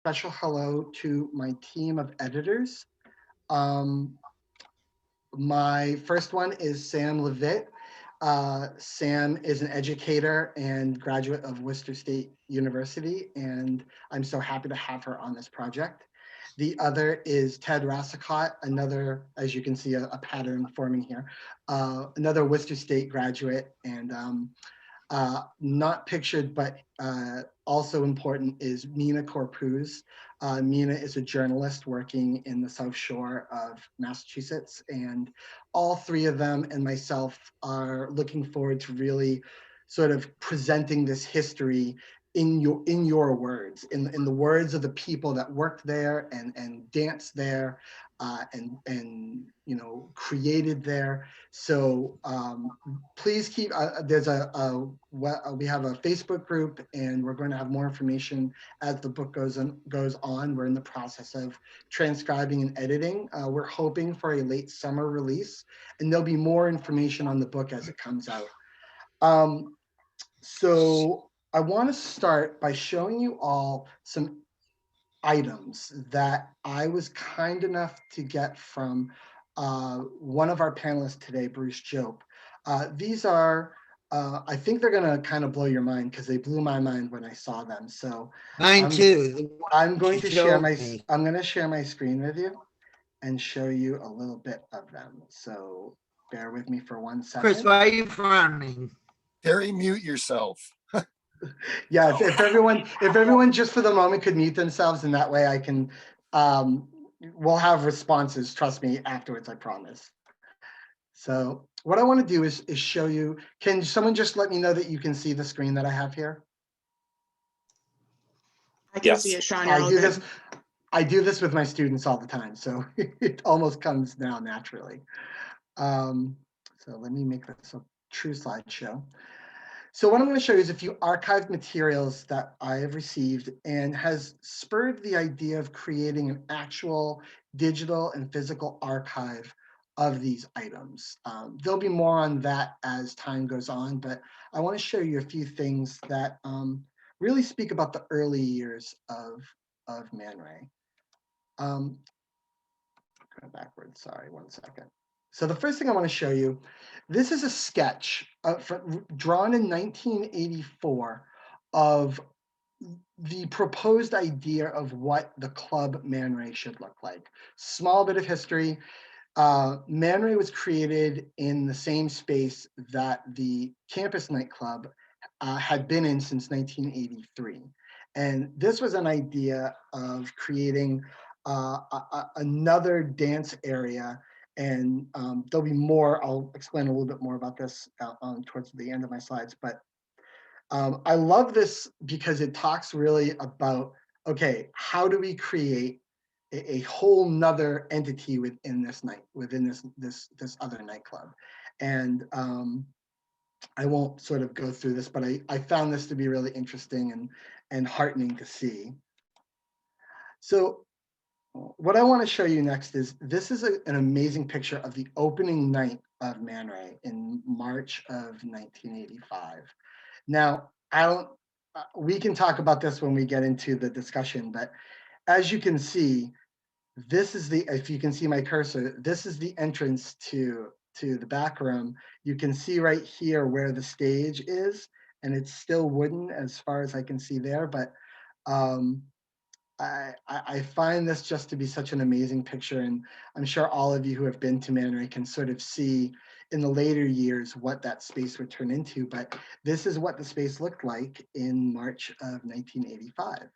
special hello to my team of editors. Um, my first one is Sam Levitt. Sam is an educator and graduate of Worcester State University, and I'm so happy to have her on this project. The other is Ted Rassicott, another, as you can see, a pattern forming here, another Worcester State graduate, and not pictured, but also important is Mina Corpuz. Mina is a journalist working in the South Shore of Massachusetts, and all three of them and myself are looking forward to really sort of presenting this history in your words, in the words of the people that worked there and danced there, and created there. So please keep. We have a Facebook group, and we're going to have more information as the book goes on. We're in the process of transcribing and editing. We're hoping for a late summer release, and there'll be more information on the book as it comes out. So I want to start by showing you all some items that I was kind enough to get from one of our panelists today, Bruce Jope. These are, I think they're gonna kind of blow your mind because they blew my mind when I saw them. So Mine I'm too. The I'm ones going you to share showed my me. I'm going to share my screen with you and show you a little bit of them. So bear with me for one Chris, second. why are you frowning? Terry, mute yourself. Yeah, if everyone just for the moment could mute themselves, and that way I can we'll have responses, trust me, afterwards, I promise. So what I want to do is show you, can someone just let me know that you can see the screen that I have here? I can see it, Sean. You're I all do good. this I do this with my students all the time, so it almost comes now naturally. So let me make this a true slideshow. So what I'm going to show you is a few archived materials that I have received and has spurred the idea of creating an actual digital and physical archive of these items. There'll be more on that as time goes on, but I want to show you a few things that really speak about the early years of Man Ray. Going backwards, sorry, one second. So the first thing I want to show you, this is a sketch drawn in 1984 of the proposed idea of what the Club Man Ray should look like. Small bit of history. Man Ray was created in the same space that the campus nightclub had been in since 1983. And this was an idea of creating another dance area. And there'll be more, I'll explain a little bit more about this towards the end of my slides. But I love this because it talks really about, okay, how do we create a whole nother entity within this other nightclub? And I won't sort of go through this, but I found this to be really interesting and heartening to see. So what I want to show you next is, this is an amazing picture of the opening night of Man Ray in March of 1985. Now, we can talk about this when we get into the discussion, but as you can see, this is if you can see my cursor, this is the entrance to the back room. You can see right here where the stage is, and it's still wooden as far as I can see there, but I find this just to be such an amazing picture, and I'm sure all of you who have been to Man Ray can sort of see in the later years what that space would turn into, but this is what the space looked like in March of 1985.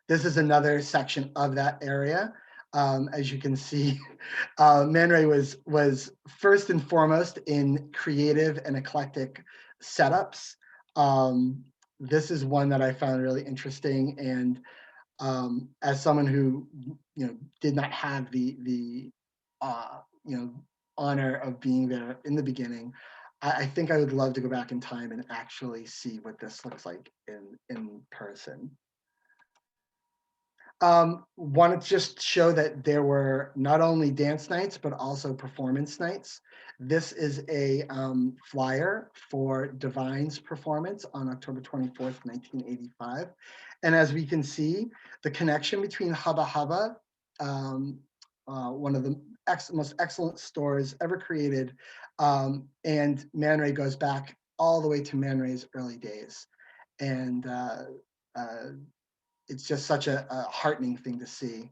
This is another section of that area. As you can see, Man Ray was first and foremost in creative and eclectic setups. This is one that I found really interesting, and as someone who did not have the honor of being there in the beginning, I think I would love to go back in time and actually see what this looks like in person. Want to just show that there were not only dance nights, but also performance nights. This is a flyer for Divine's performance on October 24th, 1985. And as we can see, the connection between Hubba Hubba, one of the most excellent stores ever created, and Man Ray goes back all the way to Man Ray's early days. And it's just such a heartening thing to see.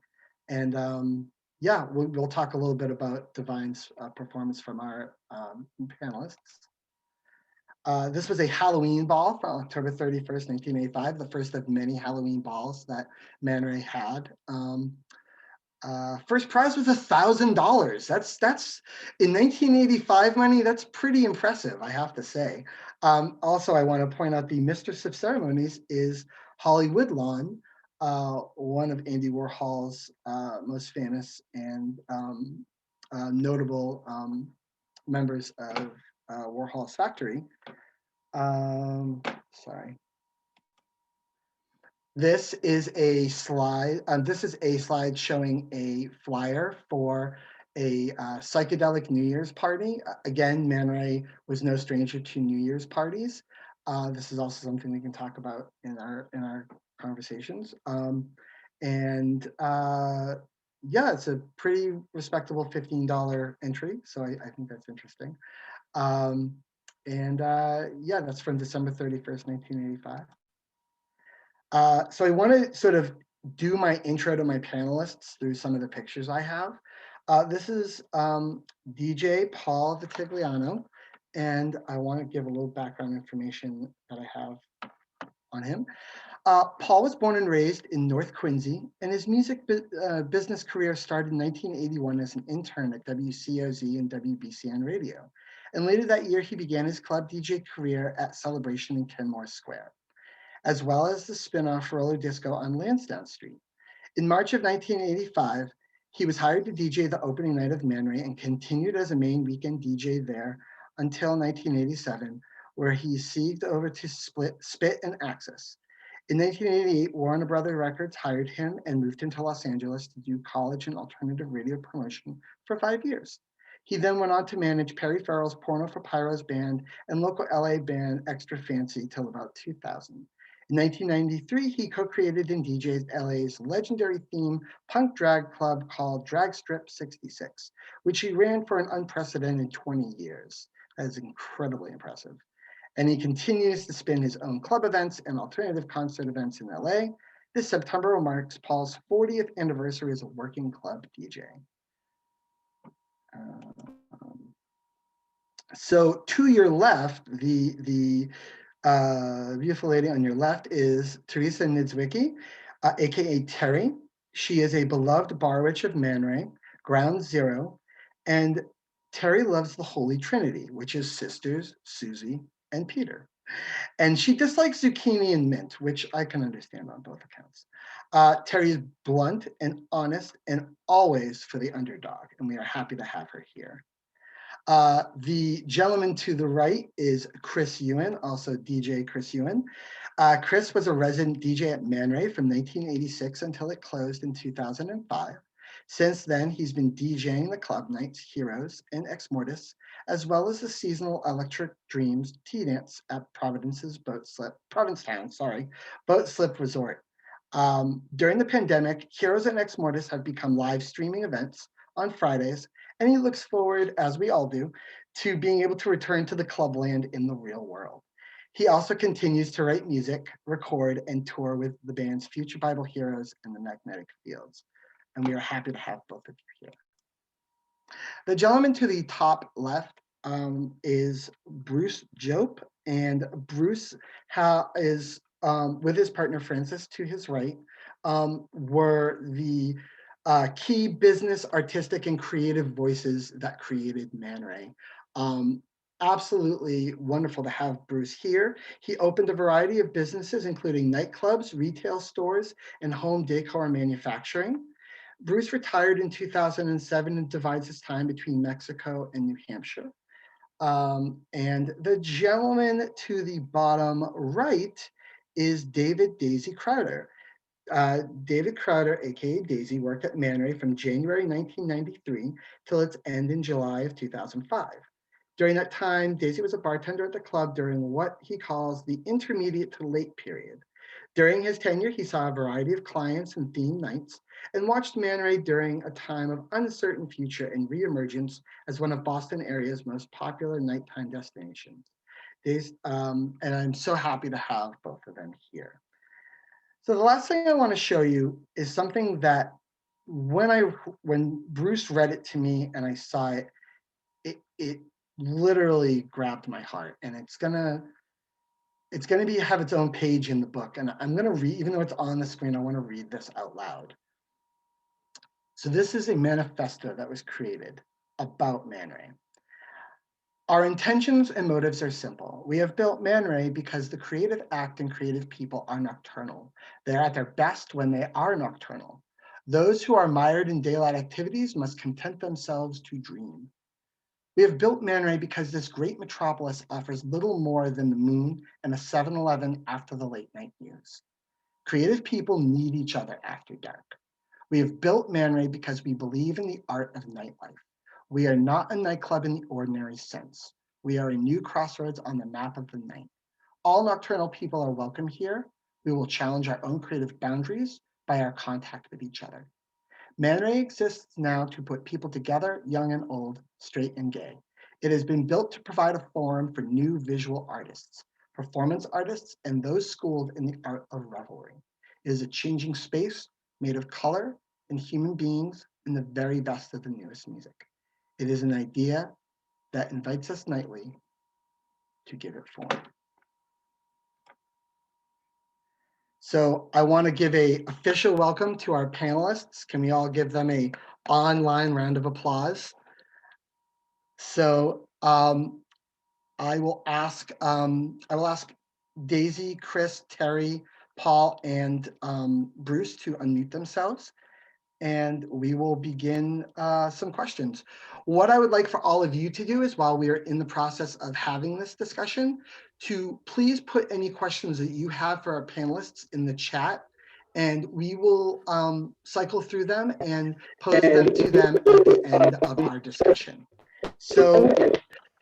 And yeah, we'll talk a little bit about Divine's performance from our panelists. This was a Halloween ball from October 31st, 1985, the first of many Halloween balls that Man Ray had. First prize was $1,000. That's in 1985 money. That's pretty impressive, I have to say. Also, I want to point out the Mistress of Ceremonies is Holly Woodlawn, one of Andy Warhol's most famous and notable members of Warhol's factory. Sorry. This is a slide. This is a slide showing a flyer for a psychedelic New Year's party. Again, Man Ray was no stranger to New Year's parties. This is also something we can talk about in our conversations. Yeah, it's a pretty respectable $15 entry, so I think that's interesting. Yeah, that's from December 31st, 1985. So I want to sort of do my intro to my panelists through some of the pictures I have. This is DJ Paul Vitigliano, and I want to give a little background information that I have on him. Paul was born and raised in North Quincy, and his music business career started in 1981 as an intern at WCOZ and WBCN Radio. And later that year, he began his club DJ career at Celebration in Kenmore Square, as well as the spin-off Roller Disco on Lansdowne Street. In March of 1985, he was hired to DJ the opening night of Man Ray and continued as a main weekend DJ there until 1987, where he seeked over to Spit and Axis. In 1988, Warner Brothers Records hired him and moved him to Los Angeles to do college and alternative radio promotion for 5 years. He then went on to manage Perry Farrell's Porno for Pyros band and local LA band Extra Fancy till about 2000. In 1993, he co-created and DJ'd LA's legendary theme punk drag club called Drag Strip 66, which he ran for an unprecedented 20 years. That is incredibly impressive. And he continues to spin his own club events and alternative concert events in LA. This September marks Paul's 40th anniversary as a working club DJ. So to your left, the beautiful lady on your left is Teresa Niedzwicki, aka Terry. She is a beloved bar witch of Man Ray, Ground Zero, and Terry loves the Holy Trinity, which is sisters Susie and Peter. And she dislikes zucchini and mint, which I can understand on both accounts. Terry is blunt and honest and always for the underdog, and we are happy to have her here. The gentleman to the right is Chris Ewan, also DJ Chris Ewan. Chris was a resident DJ at Man Ray from 1986 until it closed in 2005. Since then, he's been DJing the club nights Heroes and Ex Mortis, as well as the seasonal Electric Dreams tea dance at Provincetown Boat Slip Resort. During the pandemic, Heroes and Ex Mortis have become live streaming events on Fridays, and he looks forward, as we all do, to being able to return to the clubland in the real world. He also continues to write music, record, and tour with the bands Future Bible Heroes and the Magnetic Fields. And we are happy to have both of you here. The gentleman to the top left is Bruce Jope, and Bruce is with his partner Francis to his right, were the key business, artistic, and creative voices that created Man Ray. Absolutely wonderful to have Bruce here. He opened a variety of businesses, including nightclubs, retail stores, and home decor manufacturing. Bruce retired in 2007 and divides his time between Mexico and New Hampshire. And the gentleman to the bottom right is David Daisy Crowder. David Crowder, aka Daisy, worked at Man Ray from January 1993 till its end in July of 2005. During that time, Daisy was a bartender at the club during what he calls the intermediate to late period. During his tenure, he saw a variety of clients and theme nights and watched ManRay during a time of uncertain future and reemergence as one of Boston area's most popular nighttime destinations. And I'm so happy to have both of them here. So the last thing I want to show you is something that when Bruce read it to me and I saw it, it literally grabbed my heart, and it's gonna have its own page in the book, and I'm gonna read, even though it's on the screen, I want to read this out loud. So this is a manifesto that was created about ManRay. Our intentions and motives are simple. We have built ManRay because the creative act and creative people are nocturnal. They're at their best when they are nocturnal. Those who are mired in daylight activities must content themselves to dream. We have built ManRay because this great metropolis offers little more than the moon and a 7-Eleven after the late night news. Creative people need each other after dark. We have built ManRay because we believe in the art of nightlife. We are not a nightclub in the ordinary sense. We are a new crossroads on the map of the night. All nocturnal people are welcome here. We will challenge our own creative boundaries by our contact with each other. ManRay exists now to put people together, young and old, straight and gay. It has been built to provide a forum for new visual artists, performance artists, and those schooled in the art of revelry. It is a changing space made of color and human beings and the very best of the newest music. It is an idea that invites us nightly to give it form. So I want to give an official welcome to our panelists. Can we all give them an online round of applause? So I will ask Daisy, Chris, Terry, Paul, and Bruce to unmute themselves, and we will begin some questions. What I would like for all of you to do is, while we are in the process of having this discussion, to please put any questions that you have for our panelists in the chat, and we will cycle through them and pose them to them at the end of our discussion. So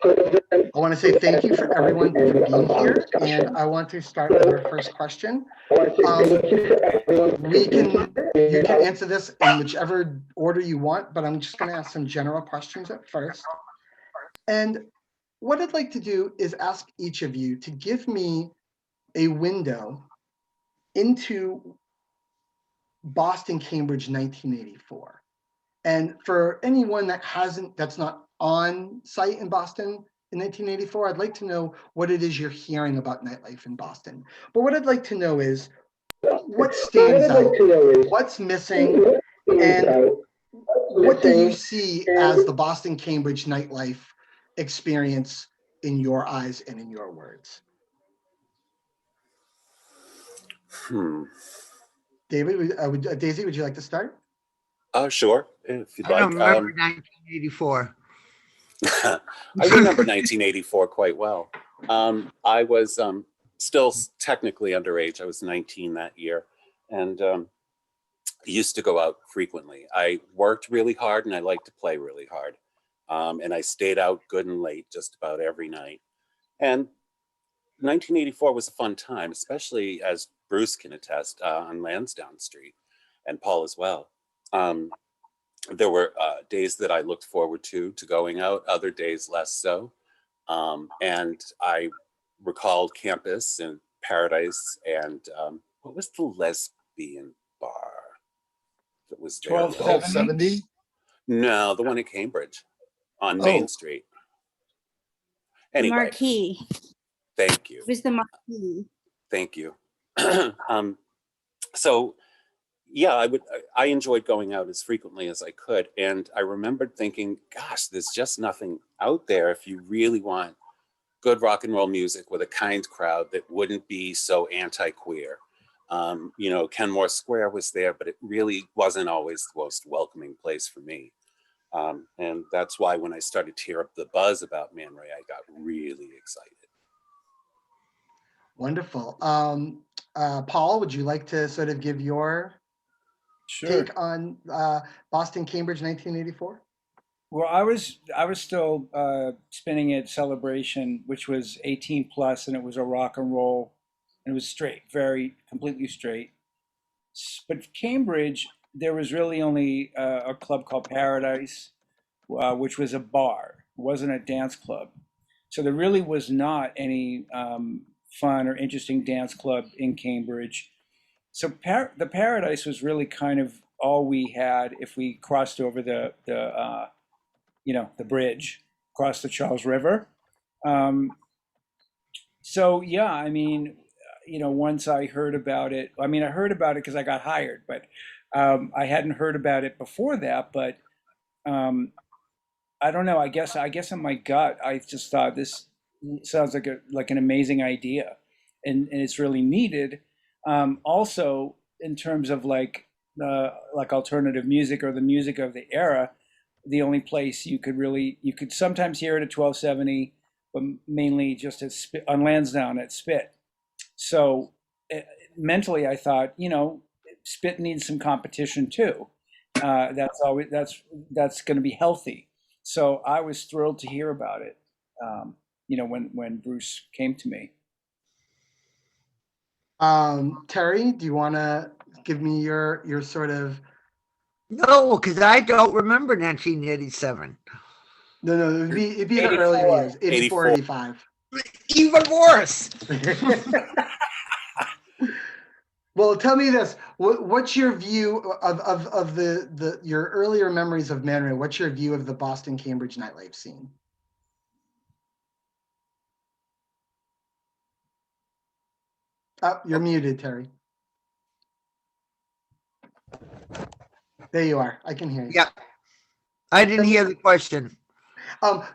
I want to say thank you for everyone for being here, and I want to start with our first question. You can answer this in whichever order you want, but I'm just going to ask some general questions at first. And what I'd like to do is ask each of you to give me a window into Boston, Cambridge, 1984. And for anyone that's not on site in Boston in 1984, I'd like to know what it is you're hearing about nightlife in Boston. But what I'd like to know is what stands out, what's missing, and what do you see as the Boston Cambridge nightlife experience in your eyes and in your words? David, Daisy, would you like to start? Sure, if you'd like. I remember 1984. I remember 1984 quite well. I was still technically underage. I was 19 that year, and used to go out frequently. I worked really hard, and I liked to play really hard. And I stayed out good and late just about every night. And 1984 was a fun time, especially, as Bruce can attest, on Lansdowne Street, and Paul as well. There were days that I looked forward to going out, other days less so. And I recalled Campus and Paradise and what was the lesbian bar that was there? 1270? No, the one in Cambridge on Main Street. Anyway. The Marquee. Thank you. It was the Marquee. Thank you. So yeah, I enjoyed going out as frequently as I could. And I remembered thinking, gosh, there's just nothing out there if you really want good rock and roll music with a kind crowd that wouldn't be so anti-queer. Kenmore Square was there, but it really wasn't always the most welcoming place for me. And that's why when I started to hear up the buzz about ManRay, I got really excited. Wonderful. Paul, would you like to sort of give your take on Boston, Cambridge, 1984? Well, I was still spinning at Celebration, which was 18 plus, and it was a rock and roll and it was straight, very completely straight. But Cambridge, there was really only a club called Paradise, which was a bar. It wasn't a dance club. So there really was not any fun or interesting dance club in Cambridge. So the Paradise was really kind of all we had if we crossed over the bridge, across the Charles River. Um, so yeah, I mean, once I heard about it, I mean, I heard about it because I got hired, but I hadn't heard about it before that. But um, I don't know. I guess in my gut, I just thought this sounds like an amazing idea, and it's really needed. Also, in terms of like alternative music or the music of the era, the only place you could sometimes hear it at 1270, but mainly just on Lansdowne at Spit. So eh, mentally, I thought, Spit needs some competition too. That's going to be healthy. So I was thrilled to hear about it. When Bruce came to me. Terry, do you want to give me your sort of No, because I don't remember 1987. no, it'd be the earlier 84. years, 84, 84. 85. Even worse. Well, tell me this. What's your view of the your earlier memories of Man Ray? What's your view of the Boston Cambridge nightlife scene? Oh, you're muted, Terry. There you are. I can hear you. Yeah, I didn't hear the question.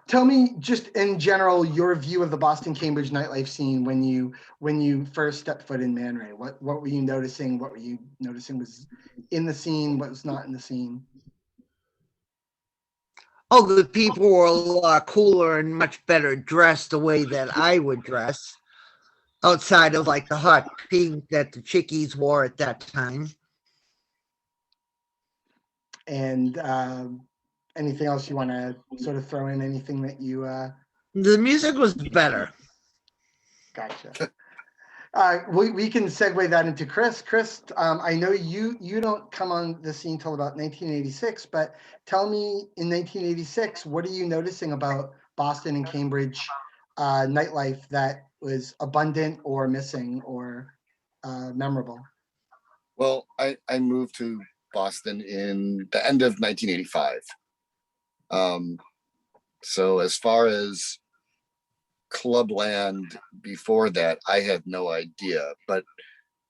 Tell me just in general your view of the Boston Cambridge nightlife scene when you first stepped foot in Man Ray. What were you noticing? What were you noticing was in the scene? What was not in the scene? Oh, the people were a lot cooler and much better dressed the way that I would dress, outside of like the hot pink that the chickies wore at that time. And anything else you want to sort of throw in? Anything that you The music was better. gotcha? We can segue that into Chris. Chris, I know you don't come on the scene till about 1986, but tell me in 1986, what are you noticing about Boston and Cambridge nightlife that was abundant or missing or memorable? Well, I moved to Boston in the end of 1985. So as far as Clubland before that, I had no idea, but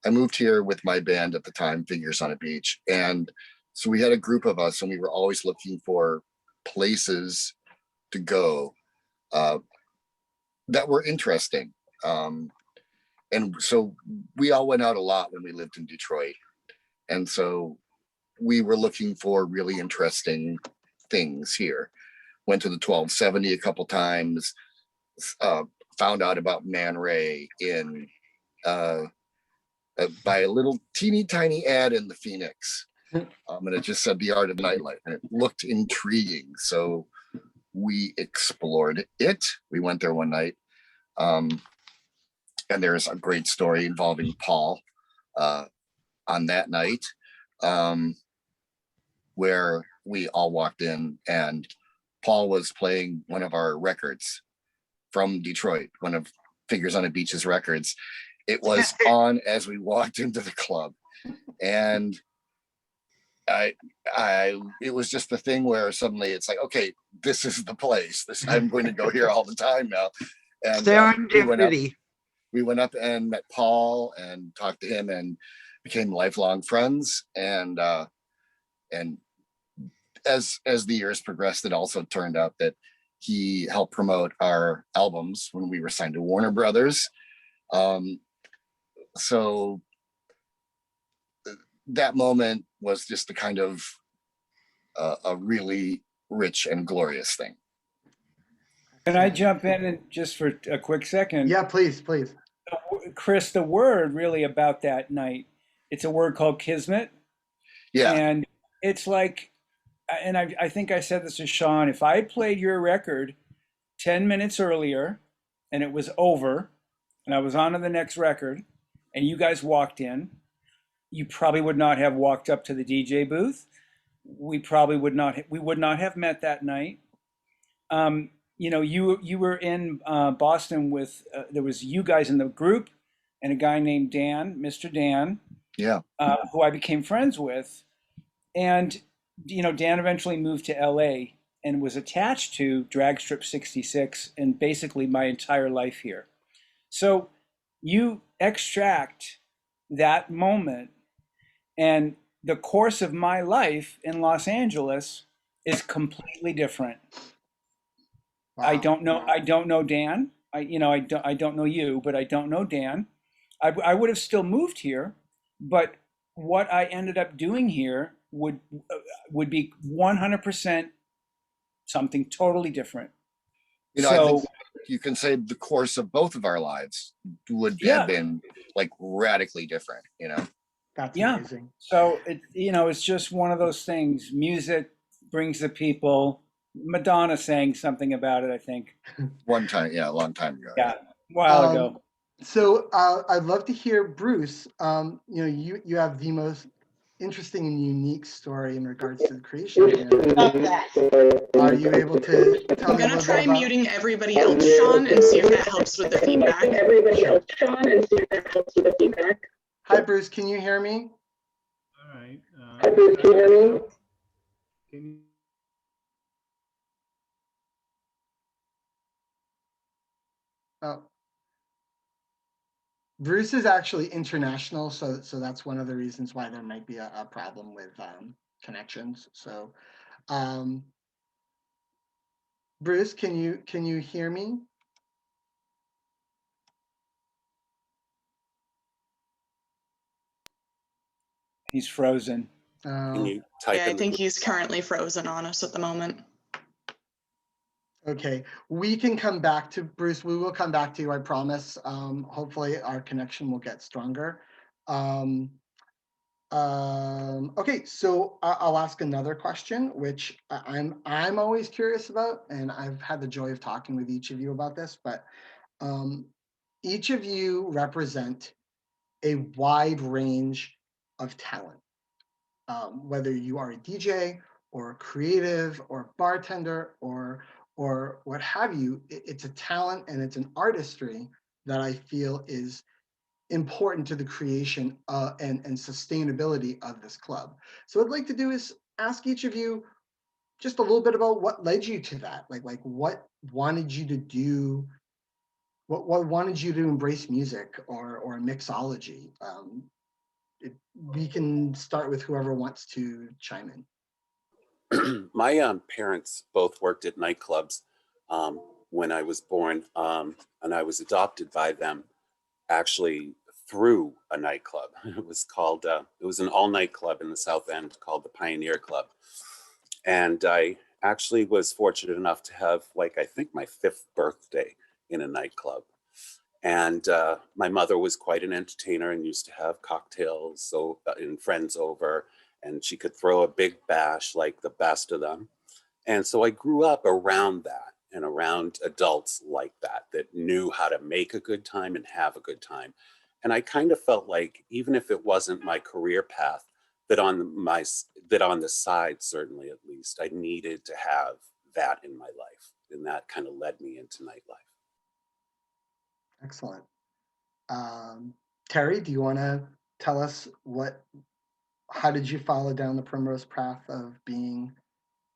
I moved here with my band at the time, Figures on a Beach. And so we had a group of us and we were always looking for places to go that were interesting. And so we all went out a lot when we lived in Detroit. And so we were looking for really interesting things here. Went to the 1270 a couple times, found out about Man Ray in by a little teeny tiny ad in the Phoenix. And it just said the art of nightlife and it looked intriguing. So we explored it. We went there one night. And there's a great story involving Paul on that night, where we all walked in and Paul was playing one of our records from Detroit, one of Figures on a Beach's records. It was on as we walked into the club. And it was just the thing where suddenly it's like, okay, this is the place. I'm going to go here all the time now. And Serendipity. we went up and met Paul and talked to him and became lifelong friends. And as the years progressed, it also turned out that he helped promote our albums when we were signed to Warner Brothers. So that moment was just a kind of a really rich and glorious thing. Can I jump in and just for a quick second? Yeah, please. Chris, the word really about that night, it's a word called kismet. Yeah. And it's like, and I think I said this to Sean, if I played your record 10 minutes earlier and it was over and I was on to the next record, and you guys walked in, you probably would not have walked up to the DJ booth. We probably would not have met that night. You were in Boston with there was you guys in the group and a guy named Dan, Mr. Dan, Yeah. who I became friends with. And, Dan eventually moved to LA and was attached to Dragstrip 66 and basically my entire life here. So you extract that moment, and the course of my life in Los Angeles is completely different. Wow. I don't know Dan. I don't know you, but I don't know Dan. I would have still moved here, but what I ended up doing here would be 100% something totally different. I think you can say the course of both of our lives would have been like radically different, That's amazing. So it's just one of those things. Music brings the people. Madonna sang something about it, I think. One time, a long time ago. Yeah, a while ago. So I'd love to hear, Bruce. You have the most interesting and unique story in regards to the creation. Are you able to tell I'm me a gonna little try bit about... muting everybody else, Sean, and see if that helps with the feedback. Hi, Bruce. Can you hear me? All right. Hi, Bruce, can you hear me? Oh. Bruce is actually international, so that's one of the reasons why there might be a problem with connections. So, Bruce, can you hear me? He's frozen. Can you type Yeah, I in the think group he's chat? currently frozen on us at the moment. Okay, we can come back to Bruce. We will come back to you, I promise. Hopefully our connection will get stronger. Okay, so I'll ask another question, which I'm always curious about, and I've had the joy of talking with each of you about this, but each of you represent a wide range of talent. Whether you are a DJ or a creative or a bartender or what have you, it's a talent and it's an artistry that I feel is important to the creation and sustainability of this club. So what I'd like to do is ask each of you just a little bit about what led you to that, like what wanted you to do, what wanted you to embrace music or mixology. We can start with whoever wants to chime in. My parents both worked at nightclubs when I was born, and I was adopted by them actually through a nightclub. It was called, it was an all-night club in the South End called the Pioneer Club. And I actually was fortunate enough to have, like, I think my 5th birthday in a nightclub. And my mother was quite an entertainer and used to have cocktails and friends over, and she could throw a big bash like the best of them. And so I grew up around that and around adults like that knew how to make a good time and have a good time. And I kind of felt like, even if it wasn't my career path, that on the side, certainly at least, I needed to have that in my life. And that kind of led me into nightlife. Excellent. Terry, do you want to tell us how did you follow down the primrose path of being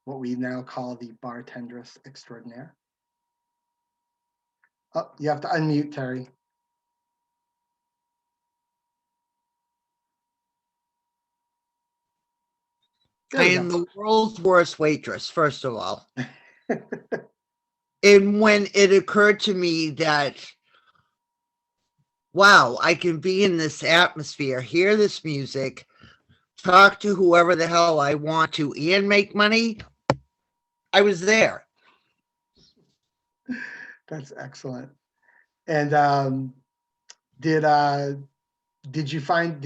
what we now call the bartendress extraordinaire? Oh, you have to unmute, Terry. I am the world's worst waitress, first of all. And when it occurred to me that, wow, I can be in this atmosphere, hear this music, talk to whoever the hell I want to, and make money, I was there. That's excellent. And did you find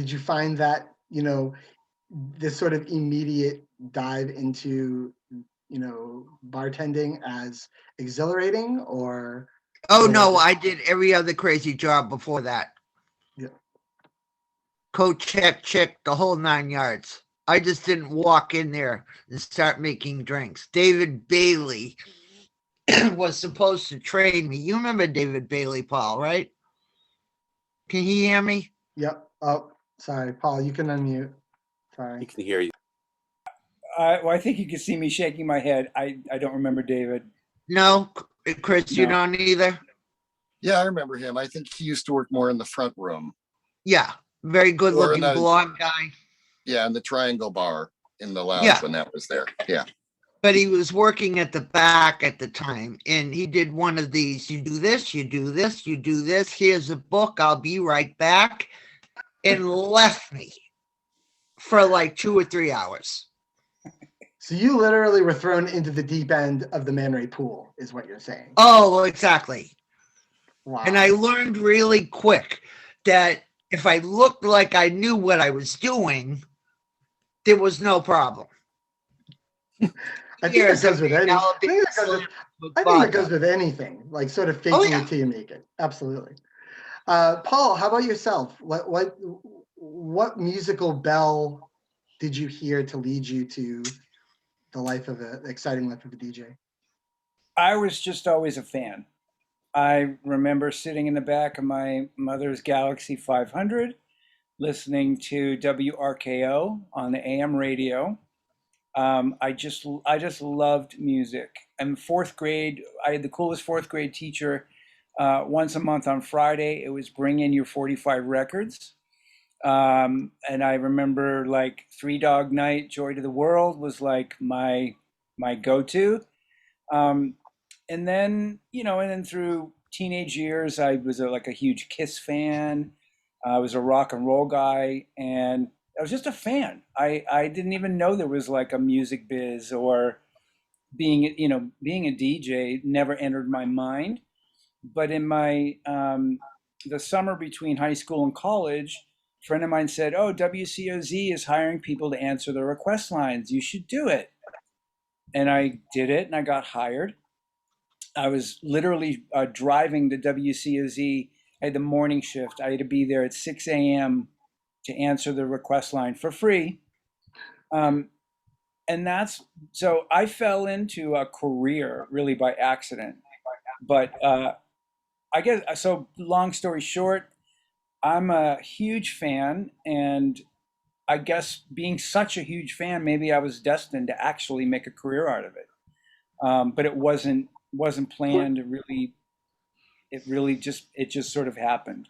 that, this sort of immediate dive into, bartending as exhilarating, or? Oh no, I did every other crazy job before that. Yeah. coat check, the whole 9 yards. I just didn't walk in there and start making drinks. David Bailey was supposed to train me. You remember David Bailey, Paul, right? Can he hear me? Yep. Oh, sorry, Paul. You can unmute. He Sorry. can hear you. Well, I think you can see me shaking my head. I don't remember David. No, Chris, you No. don't either? Yeah, I remember him. I think he used to work more in the front room. Yeah, very good Or in looking the- blonde guy. Yeah, in the Triangle Bar in the lounge Yeah. when that was there. Yeah. But he was working at the back at the time, and he did one of these. You do this, you do this, you do this. Here's a book. I'll be right back. And left me for like 2 or 3 hours. So you literally were thrown into the deep end of the ManRay pool, is what you're saying. Oh, exactly. Wow. And I learned really quick that if I looked like I knew what I was doing, there was no problem. I think Here's that goes with any. I developing think that goes with, slim with I think that vodka. goes with anything, like sort of faking Oh, yeah. it till you make it. Absolutely. Paul, how about yourself? What musical bell did you hear to lead you to the exciting life of a DJ? I was just always a fan. I remember sitting in the back of my mother's Galaxy 500, listening to WRKO on the AM radio. I just loved music. In fourth grade, I had the coolest fourth grade teacher. Once a month on Friday, it was bring in your 45 records. And I remember like Three Dog Night, Joy to the World was like my go-to. And then, and then through teenage years, I was like a huge Kiss fan. I was a rock and roll guy, and I was just a fan. I didn't even know there was like a music biz, or being a DJ never entered my mind. But in my the summer between high school and college, a friend of mine said, "Oh, WCOZ is hiring people to answer the request lines. You should do it." And I did it, and I got hired. I was literally driving to WCOZ. I had the morning shift. I had to be there at 6 a.m. to answer the request line for free. And so I fell into a career really by accident. But I guess, so long story short, I'm a huge fan. And I guess being such a huge fan, maybe I was destined to actually make a career out of it. But it wasn't planned. It just sort of happened.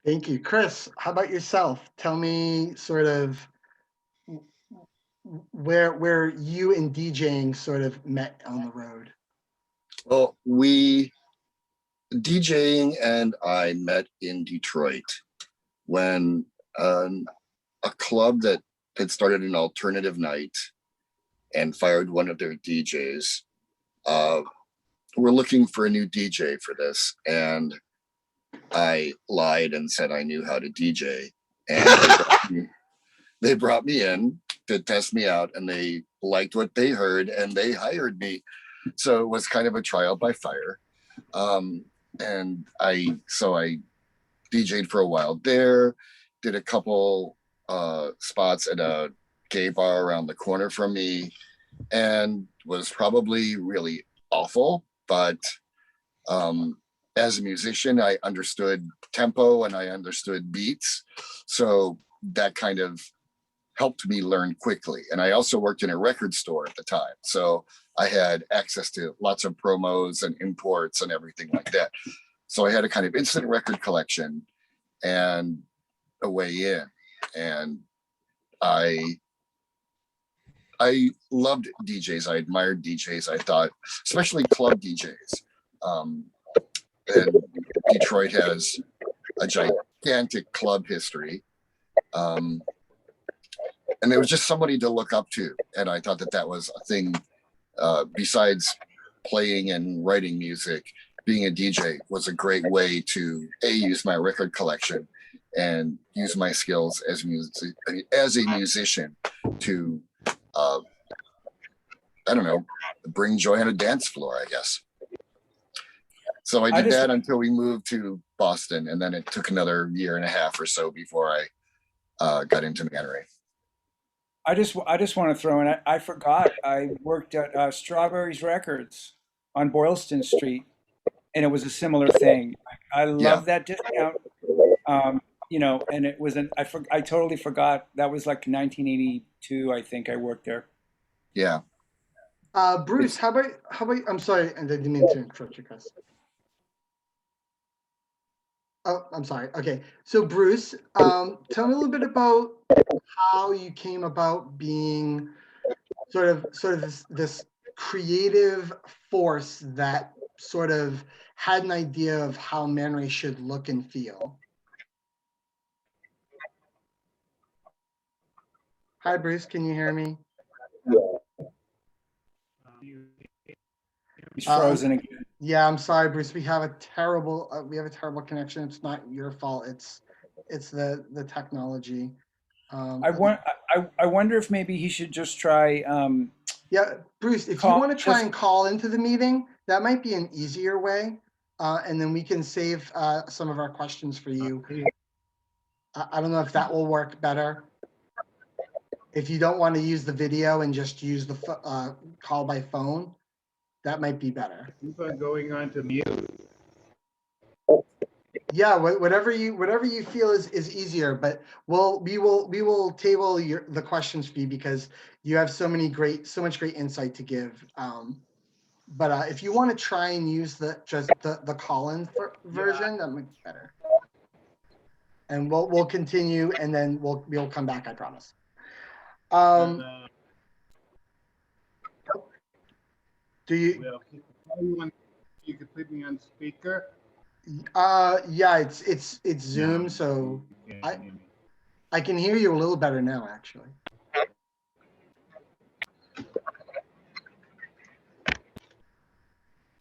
Thank you. Chris, how about yourself? Tell me sort of where you and DJing sort of met on the road. Well, DJing and I met in Detroit when a club that had started an alternative night and fired one of their DJs. We're looking for a new DJ for this, and I lied and said I knew how to DJ, and they brought me in to test me out, and they liked what they heard, and they hired me. So it was kind of a trial by fire. And I DJ'd for a while there, did a couple spots at a gay bar around the corner from me, and was probably really awful. But as a musician, I understood tempo and I understood beats. So that kind of helped me learn quickly. And I also worked in a record store at the time. So I had access to lots of promos and imports and everything like that. So I had a kind of instant record collection and a way in. And I loved DJs. I admired DJs. I thought, especially club DJs. And Detroit has a gigantic club history. And there was just somebody to look up to. And I thought that was a thing, besides playing and writing music, being a DJ was a great way to use my record collection and use my skills as a musician to, bring joy on a dance floor, I guess. So I did that until we moved to Boston, and then it took another year and a half or so before I got into Man Ray. I just want to throw in. I forgot. I worked at Strawberries Records on Boylston Street, and it was a similar thing. I Yeah, love that discount. You know, and it was I totally forgot. That was like 1982, I think I worked there. yeah. Bruce, It's, how about, I'm sorry, and I didn't mean to interrupt you, Chris. Oh, I'm sorry. Okay. So Bruce, tell me a little bit about how you came about being sort of this creative force that sort of had an idea of how Man Ray should look and feel. Hi, Bruce. Can you hear me? He's frozen again. Yeah, I'm sorry, Bruce. We have a terrible connection. It's not your fault. It's the technology. I wonder if maybe he should just try. Yeah, Bruce, if you want to try and call into the meeting, that might be an easier way. And then we can save some of our questions for you. I don't know if that will work better. If you don't want to use the video and just use the call by phone, that might be better. Keep on going on to mute. Yeah, whatever you feel is easier, but we will table the questions for you because you have so much great insight to give. But if you want to try and use the call-in version, that might be better. And we'll continue, and then we'll come back. I promise. Do you? Well, you could put me on speaker. Yeah, it's Zoom, so I can hear you a little better now, actually.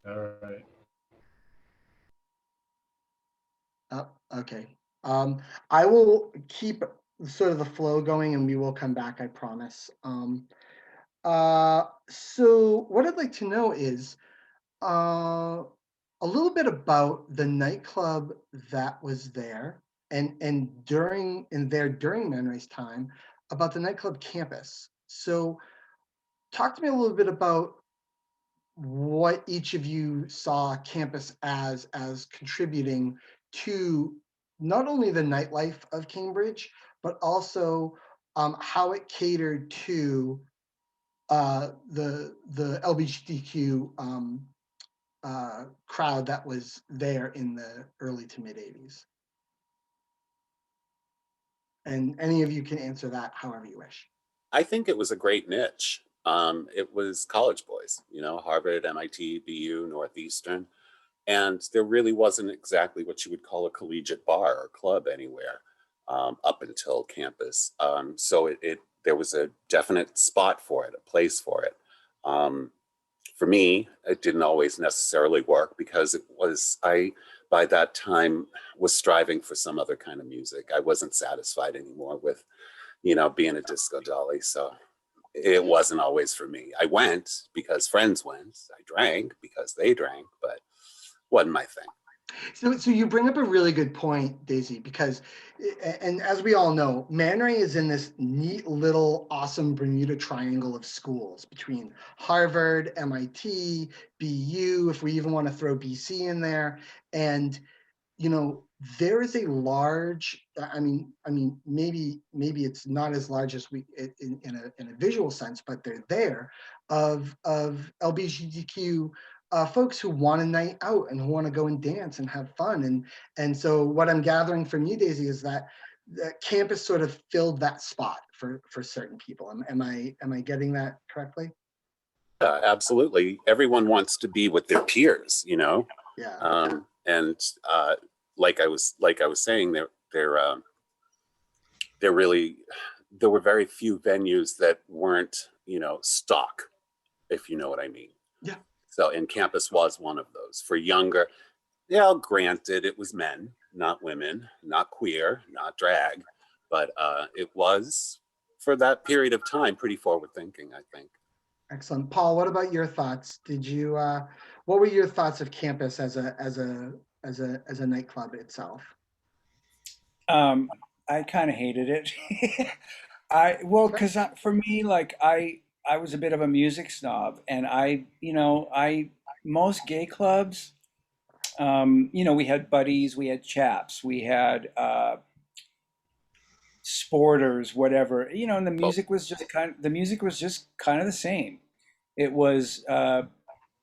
All right. Oh, okay. I will keep sort of the flow going, and we will come back, I promise. So what I'd like to know is a little bit about the nightclub that was there, and during Man Ray's time, about the nightclub campus. So talk to me a little bit about what each of you saw campus as contributing to not only the nightlife of Cambridge, but also how it catered to the LGBTQ crowd that was there in the early to mid 80s. And any of you can answer that however you wish. I think it was a great niche. It was college boys, you know, Harvard, MIT, BU, Northeastern. And there really wasn't exactly what you would call a collegiate bar or club anywhere up until campus. So there was a definite spot for it, a place for it. For me, it didn't always necessarily work because by that time was striving for some other kind of music. I wasn't satisfied anymore with, you know, being a disco dolly. So it wasn't always for me. I went because friends went. I drank because they drank, but wasn't my thing. So you bring up a really good point, Daisy, because, and as we all know, Man Ray is in this neat little awesome Bermuda Triangle of schools between Harvard, MIT, BU, if we even want to throw BC in there. And, you know, there is a large, I mean, maybe it's not as large as we in a visual sense, but they're there of LGBTQ folks who want a night out and who want to go and dance and have fun. And so what I'm gathering from you, Daisy, is that the campus sort of filled that spot for certain people. Am I getting that correctly? Absolutely. Everyone wants to be with their peers, you know? Yeah. And like I was saying, there were very few venues that weren't, you know, stock, if you know what I mean. Yeah. So, and campus was one of those for younger. Yeah, granted, it was men, not women, not queer, not drag, but it was for that period of time pretty forward thinking, I think. Excellent. Paul, what about your thoughts? Did you what were your thoughts of campus as a as a nightclub itself? I kind of hated it. Because for me, like I was a bit of a music snob, and most gay clubs, we had buddies, we had chaps, we had sporters, whatever, and Well, the music was just kind of the same. It was,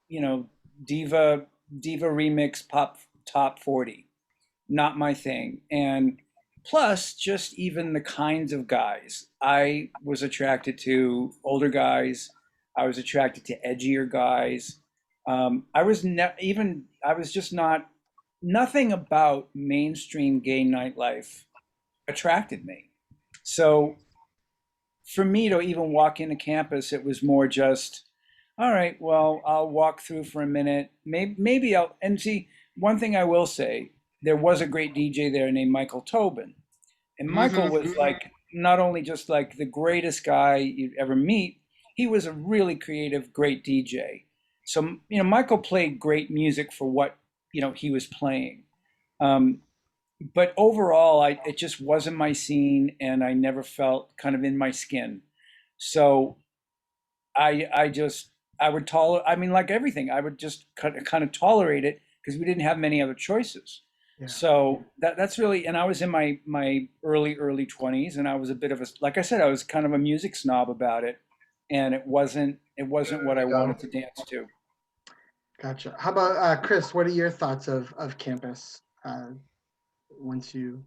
you know, diva remix pop top 40, not my thing. And plus, just even the kinds of guys. I was attracted to older guys. I was attracted to edgier guys. I was just not, nothing about mainstream gay nightlife attracted me. So for me to even walk into campus, it was more just, all right, well, I'll walk through for a minute. Maybe I'll, and see, one thing I will say, there was a great DJ there named Michael Tobin. And Michael was like, not only just like the greatest guy you'd ever meet, he was a really creative, great DJ. So, Michael played great music for what, he was playing. Um, but overall, it just wasn't my scene, and I never felt kind of in my skin. So I just I would tolerate. I mean, like everything, I would just kind of tolerate it because we didn't have many other choices. Yeah. So that's really, and I was in my early 20s, and I was a bit of a, like I said, I was kind of a music snob about it, and it wasn't what I wanted to dance to. Gotcha. How about Chris? What are your thoughts of campus once you?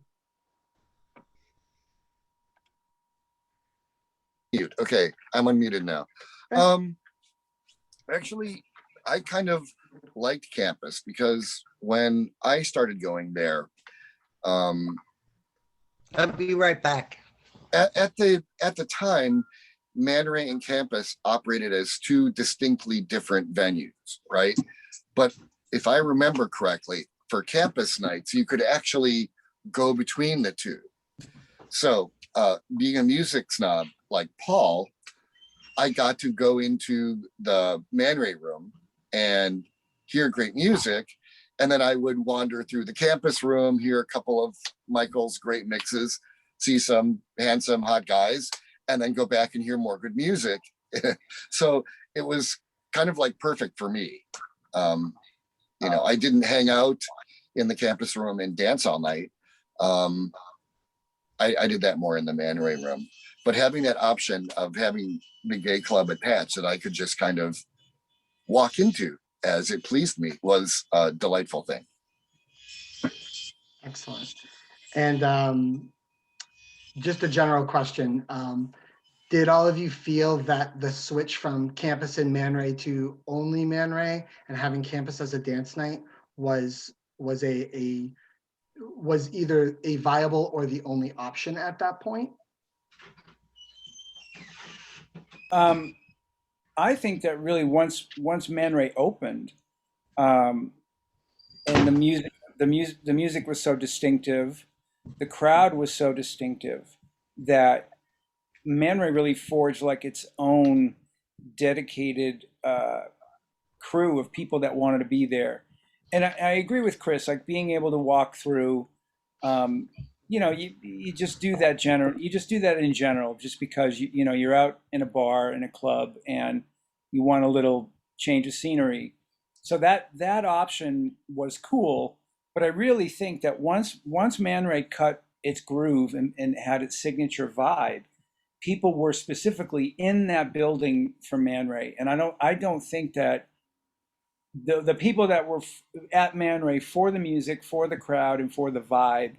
Mute. Okay, I'm unmuted now. Okay. Actually, I kind of liked campus because when I started going there, um, I'll be right back. at the time, ManRay and campus operated as two distinctly different venues, right? But if I remember correctly, for campus nights, you could actually go between the two. So, being a music snob like Paul, I got to go into the ManRay room and hear great music. And then I would wander through the campus room, hear a couple of Michael's great mixes, see some handsome, hot guys, and then go back and hear more good music. So it was kind of like perfect for me. I didn't hang out in the campus room and dance all night. I did that more in the ManRay room. But having that option of having the gay club attached that I could just kind of walk into as it pleased me was a delightful thing. Excellent. And just a general question. Did all of you feel that the switch from campus and ManRay to only ManRay and having campus as a dance night was either a viable or the only option at that point? I think that really once ManRay opened, and the music was so distinctive, the crowd was so distinctive that ManRay really forged like its own dedicated crew of people that wanted to be there. And I agree with Chris, like being able to walk through, you just do that in general, just because you're out in a bar, in a club, and you want a little change of scenery. So that option was cool, but I really think that once ManRay cut its groove and had its signature vibe, people were specifically in that building for ManRay, and I don't think that the people that were at ManRay for the music, for the crowd, and for the vibe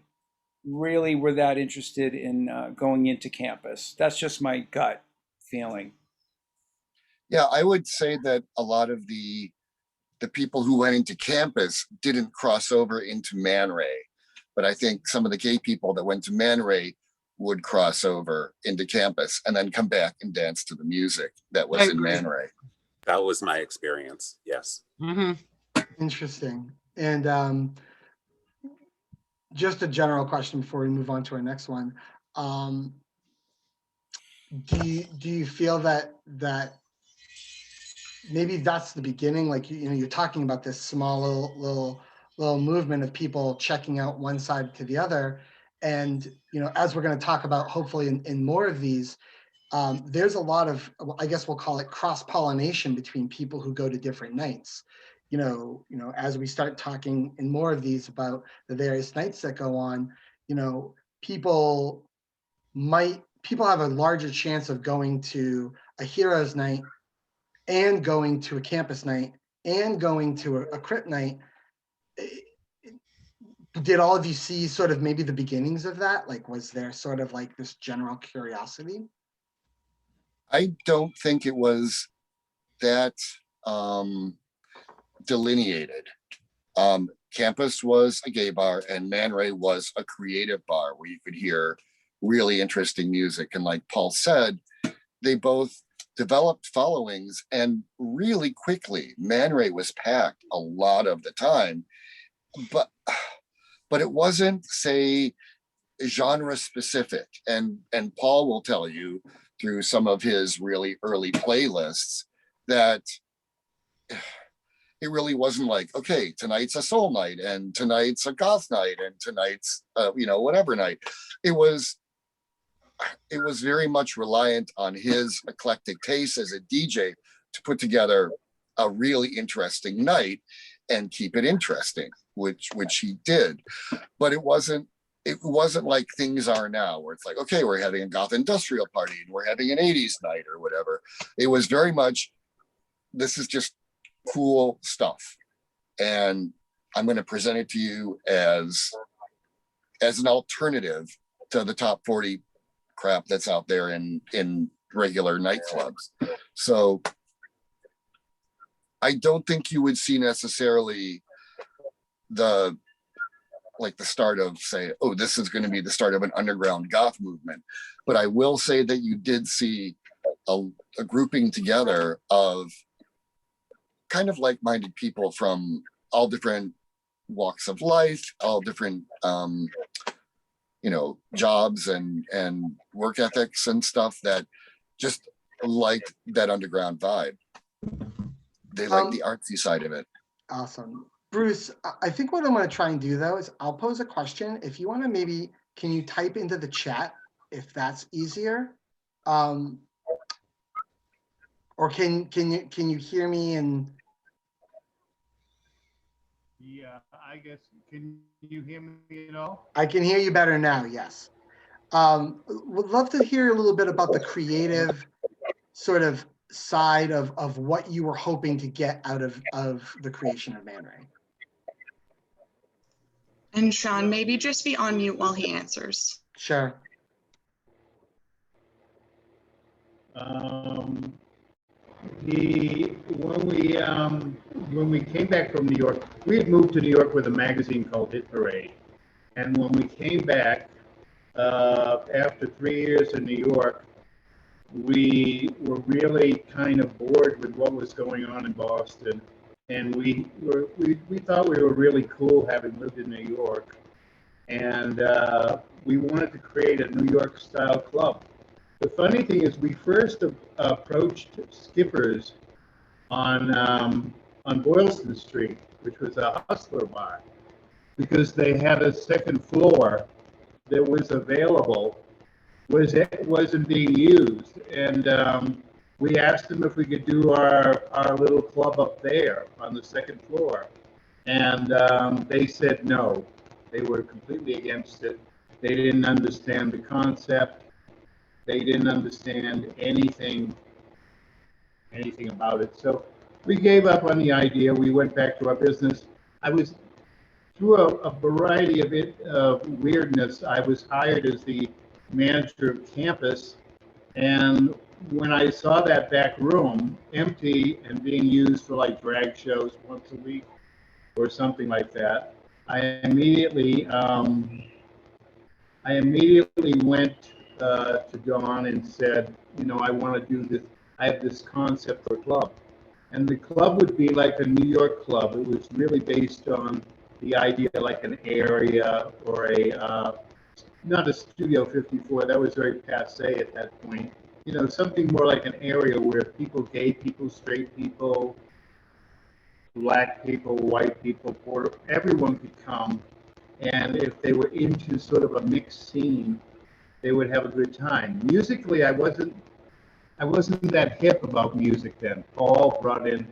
really were that interested in going into campus. That's just my gut feeling. Yeah, I would say that a lot of the people who went into campus didn't cross over into ManRay, but I think some of the gay people that went to ManRay would cross over into campus and then come back and dance to the music that was in ManRay. that was my experience. Yes. Interesting. And just a general question before we move on to our next one. Do you feel that maybe that's the beginning? Like you're talking about this small little little movement of people checking out one side to the other. And, as we're going to talk about, hopefully in more of these, there's a lot of, I guess we'll call it cross-pollination between people who go to different nights. As we start talking in more of these about the various nights that go on, people have a larger chance of going to a heroes night and going to a campus night and going to a crypt night. Did all of you see sort of maybe the beginnings of that? Like, was there sort of like this general curiosity? I don't think it was that delineated. Campus was a gay bar and ManRay was a creative bar where you could hear really interesting music. And like Paul said, they both developed followings, and really quickly, ManRay was packed a lot of the time, but it wasn't, say, genre specific. And Paul will tell you through some of his really early playlists that it really wasn't like, okay, tonight's a soul night and tonight's a goth night and tonight's whatever night. It was very much reliant on his eclectic taste as a DJ to put together a really interesting night and keep it interesting, which he did. But it wasn't like things are now, where it's like, okay, we're having a goth industrial party and we're having an 80s night or whatever. It was very much, this is just cool stuff, and I'm going to present it to you as an alternative to the top 40 crap that's out there in regular nightclubs. So I don't think you would see necessarily the start of, say, oh, this is going to be the start of an underground goth movement. But I will say that you did see a grouping together of kind of like-minded people from all different walks of life, all different jobs and work ethics and stuff, that just liked that underground vibe. They like the artsy side of it. Awesome. Bruce, I think what I'm going to try and do, though, is I'll pose a question. If you want to, maybe, can you type into the chat if that's easier? Or can you hear me? And Yeah, I guess, can you hear me at all? I can hear you better now, yes. Would love to hear a little bit about the creative sort of side of what you were hoping to get out of the creation of ManRay. And Sean, maybe just be on mute while he answers. Sure. When we came back from New York, we had moved to New York with a magazine called Hit Parade. And when we came back, after 3 years in New York, we were really kind of bored with what was going on in Boston. And we thought we were really cool having lived in New York. And we wanted to create a New York style club. The funny thing is, we first approached Skipper's on Boylston Street, which was a hustler bar, because they had a second floor that was available, wasn't being used. And we asked them if we could do our little club up there on the second floor. And they said no. They were completely against it. They didn't understand the concept. They didn't understand anything about it. So we gave up on the idea. We went back to our business. I was, through a variety of weirdness, I was hired as the manager of campus. And when I saw that back room empty and being used for like drag shows once a week or something like that, I immediately went to Dawn and said, I want to do this. I have this concept for a club. And the club would be like a New York club. It was really based on the idea like an area or not a Studio 54, that was very passe at that point. Something more like an area where people, gay people, straight people, black people, white people, Puerto, everyone could come. And if they were into sort of a mixed scene, they would have a good time. Musically, I wasn't that hip about music then. Paul brought in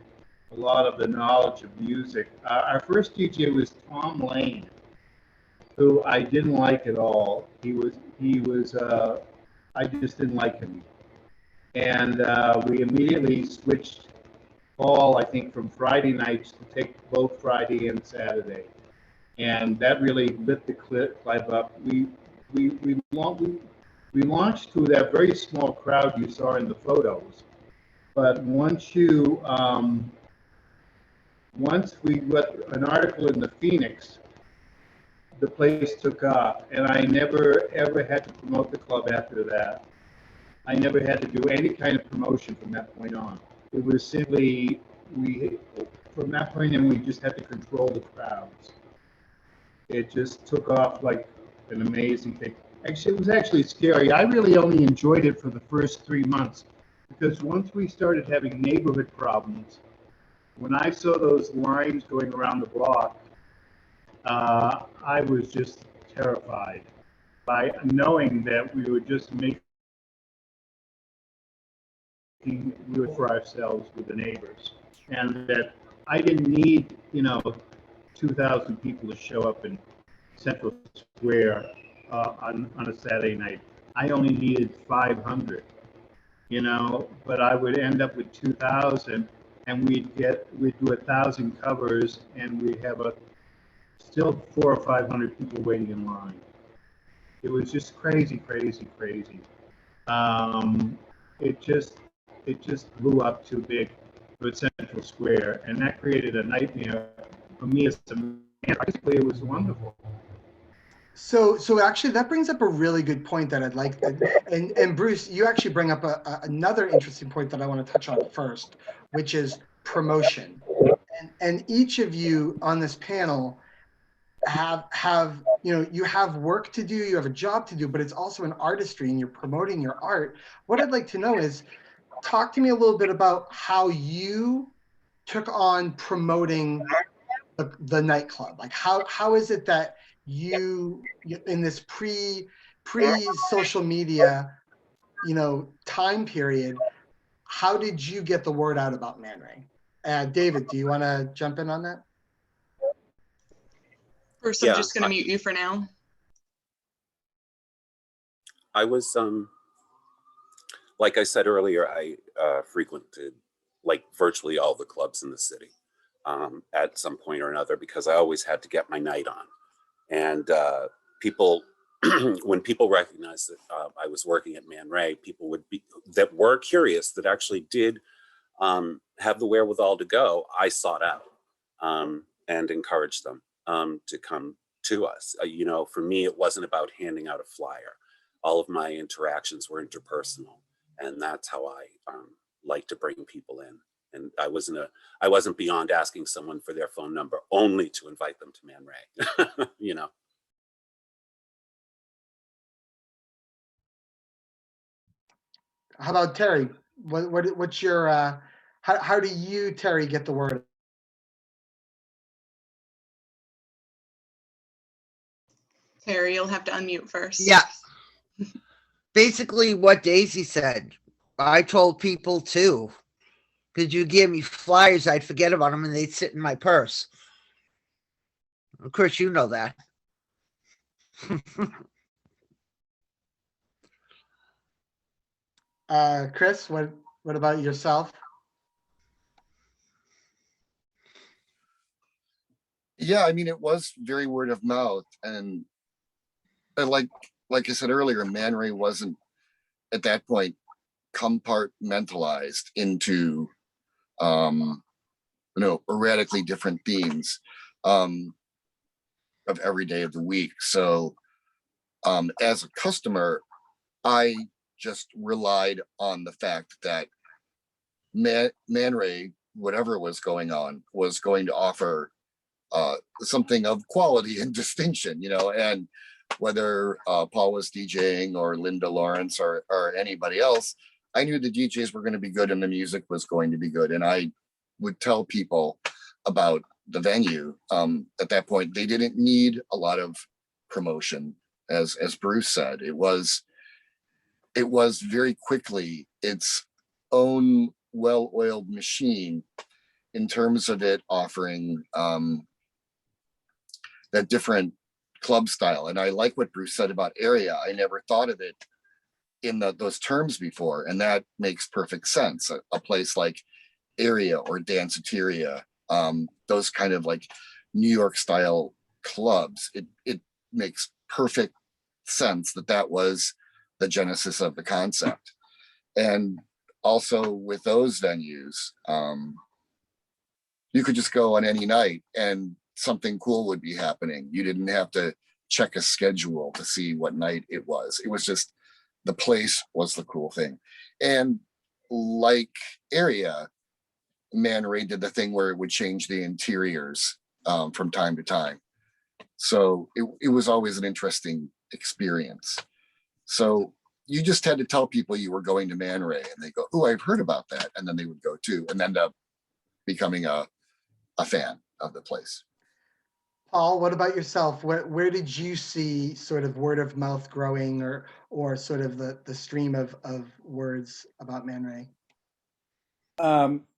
a lot of the knowledge of music. Our first DJ was Tom Lane, who I didn't like at all. I just didn't like him. And we immediately switched Paul, I think, from Friday nights to take both Friday and Saturday. And that really lit the club up. We launched to that very small crowd you saw in the photos. But once we got an article in the Phoenix, the place took off, and I never ever had to promote the club after that. I never had to do any kind of promotion from that point on. It was simply, from that point on, we just had to control the crowds. It just took off like an amazing thing. Actually, it was actually scary. I really only enjoyed it for the first 3 months, because once we started having neighborhood problems, when I saw those lines going around the block, I was just terrified by knowing that we were just making good for ourselves with the neighbors, and that I didn't need 2,000 people to show up in Central Square on a Saturday night. I only needed 500, but I would end up with 2,000, and we'd do 1,000 covers, and we'd have still 400 or 500 people waiting in line. It was just crazy. It just blew up too big with Central Square, and that created a nightmare for me as a man. Basically, it was wonderful. So actually, that brings up a really good point that I'd like to, and Bruce, you actually bring up another interesting point that I want to touch on first, which is promotion. And each of you on this panel have you have work to do, you have a job to do, but it's also an artistry, and you're promoting your art. What I'd like to know is, talk to me a little bit about how you took on promoting the nightclub. Like how is it that you in this pre social media time period, how did you get the word out about Man Ray? David, do you want to jump in on that? Bruce, I'm just going to mute you for now. I was, like I said earlier, I frequented like virtually all the clubs in the city at some point or another, because I always had to get my night on. And people, when people recognized that I was working at Man Ray, people that were curious, that actually did have the wherewithal to go, I sought out and encouraged them to come to us. For me, it wasn't about handing out a flyer. All of my interactions were interpersonal, and that's how I like to bring people in. And I wasn't beyond asking someone for their phone number only to invite them to Man Ray. How about Terry? What's your how do you, Terry, get the word? Terry, you'll have to unmute first. Yeah. Basically what Daisy said, I told people too. Because you give me flyers, I'd forget about them and they'd sit in my purse. Of course, you know that. Chris, what about yourself? Yeah, I mean, it was very word of mouth, and like I said earlier, Man Ray wasn't at that point compartmentalized into radically different themes of every day of the week. So as a customer, I just relied on the fact that Man Ray, whatever was going on, was going to offer something of quality and distinction, and whether Paul was DJing or Linda Lawrence or anybody else, I knew the DJs were going to be good and the music was going to be good. And I would tell people about the venue. At that point, they didn't need a lot of promotion, as Bruce said. It was very quickly its own well-oiled machine in terms of it offering that different club style. And I like what Bruce said about area. I never thought of it in those terms before, and that makes perfect sense. A place like area or danceteria, those kind of like New York style clubs, it makes perfect sense that was the genesis of the concept. And also with those venues, you could just go on any night and something cool would be happening. You didn't have to check a schedule to see what night it was. It was just the place was the cool thing. And like area, ManRay did the thing where it would change the interiors from time to time. So it was always an interesting experience. So you just had to tell people you were going to ManRay, and they go, "Oh, I've heard about that," and then they would go too, and end up becoming a fan of the place. Paul, what about yourself? Where did you see sort of word of mouth growing, or sort of the stream of words about ManRay?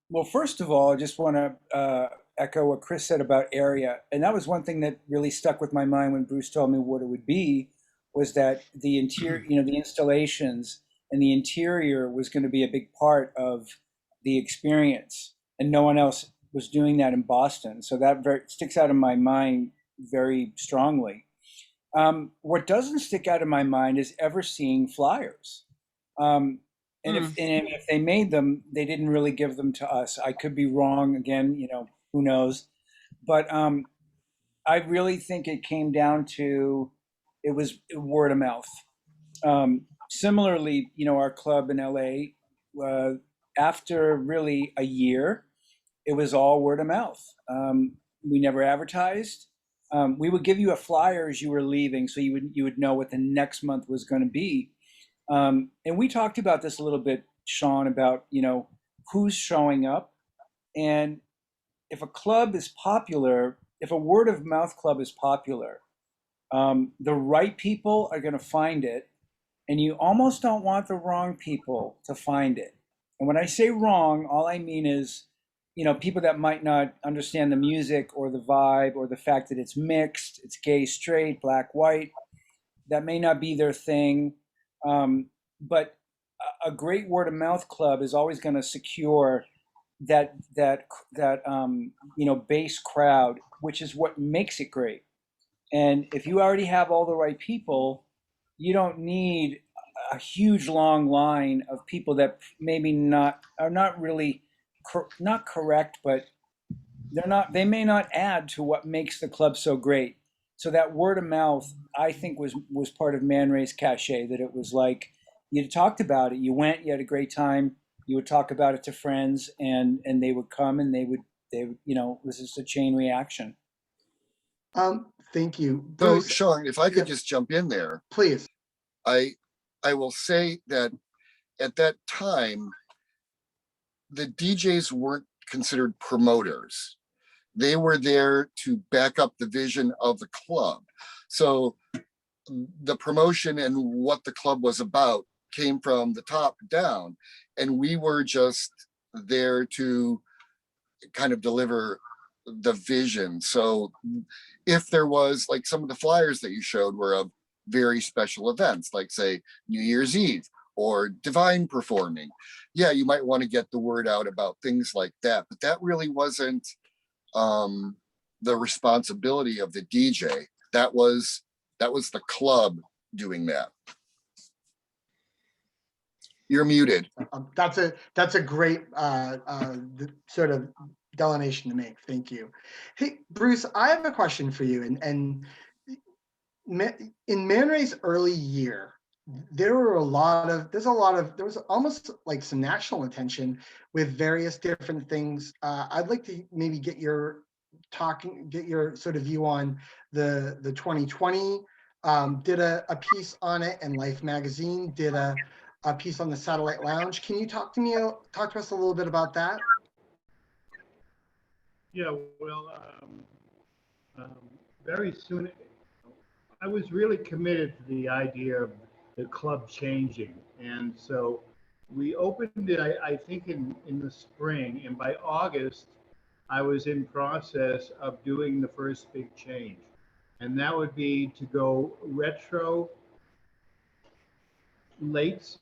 Well, first of all, I just want to echo what Chris said about area. And that was one thing that really stuck with my mind when Bruce told me what it would be, was that the interior, the installations and the interior was going to be a big part of the experience. And no one else was doing that in Boston. So that sticks out in my mind very strongly. What doesn't stick out in my mind is ever seeing flyers. And if they made them, they didn't really give them to us. I could be wrong again, who knows? But I really think it came down to, it was word of mouth. Similarly, our club in LA, after really a year, it was all word of mouth. We never advertised. We would give you a flyer as you were leaving, so you would know what the next month was going to be. And we talked about this a little bit, Sean, about who's showing up, and if a club is popular, if a word of mouth club is popular, the right people are going to find it, and you almost don't want the wrong people to find it. And when I say wrong, all I mean is, people that might not understand the music or the vibe or the fact that it's mixed, it's gay, straight, black, white, that may not be their thing. But a great word of mouth club is always going to secure that base crowd, which is what makes it great. And if you already have all the right people, you don't need a huge long line of people that maybe are not really not correct, but they may not add to what makes the club so great. So that word of mouth, I think, was part of Man Ray's cachet, that it was like, you talked about it, you went, you had a great time, you would talk about it to friends, and they would come, and they would it was just a chain reaction. Thank you. So Bruce, Sean, if I could just jump in there, please. I will say that at that time, the DJs weren't considered promoters. They were there to back up the vision of the club. So the promotion and what the club was about came from the top down, and we were just there to kind of deliver the vision. So if there was, like, some of the flyers that you showed were of very special events, like say New Year's Eve or Divine performing, yeah, you might want to get the word out about things like that, but that really wasn't the responsibility of the DJ. That was the club doing that. You're muted. That's a great sort of delineation to make. Thank you. Hey, Bruce, I have a question for you. And in Man Ray's early year, there was almost like some national attention with various different things. I'd like to maybe get your sort of view on the 2020 did a piece on it, and Life magazine did a piece on the Satellite Lounge. Can you talk to us a little bit about that? Yeah, well, very soon, I was really committed to the idea of the club changing. And so we opened it, I think, in the spring. And by August, I was in process of doing the first big change. And that would be to go retro, late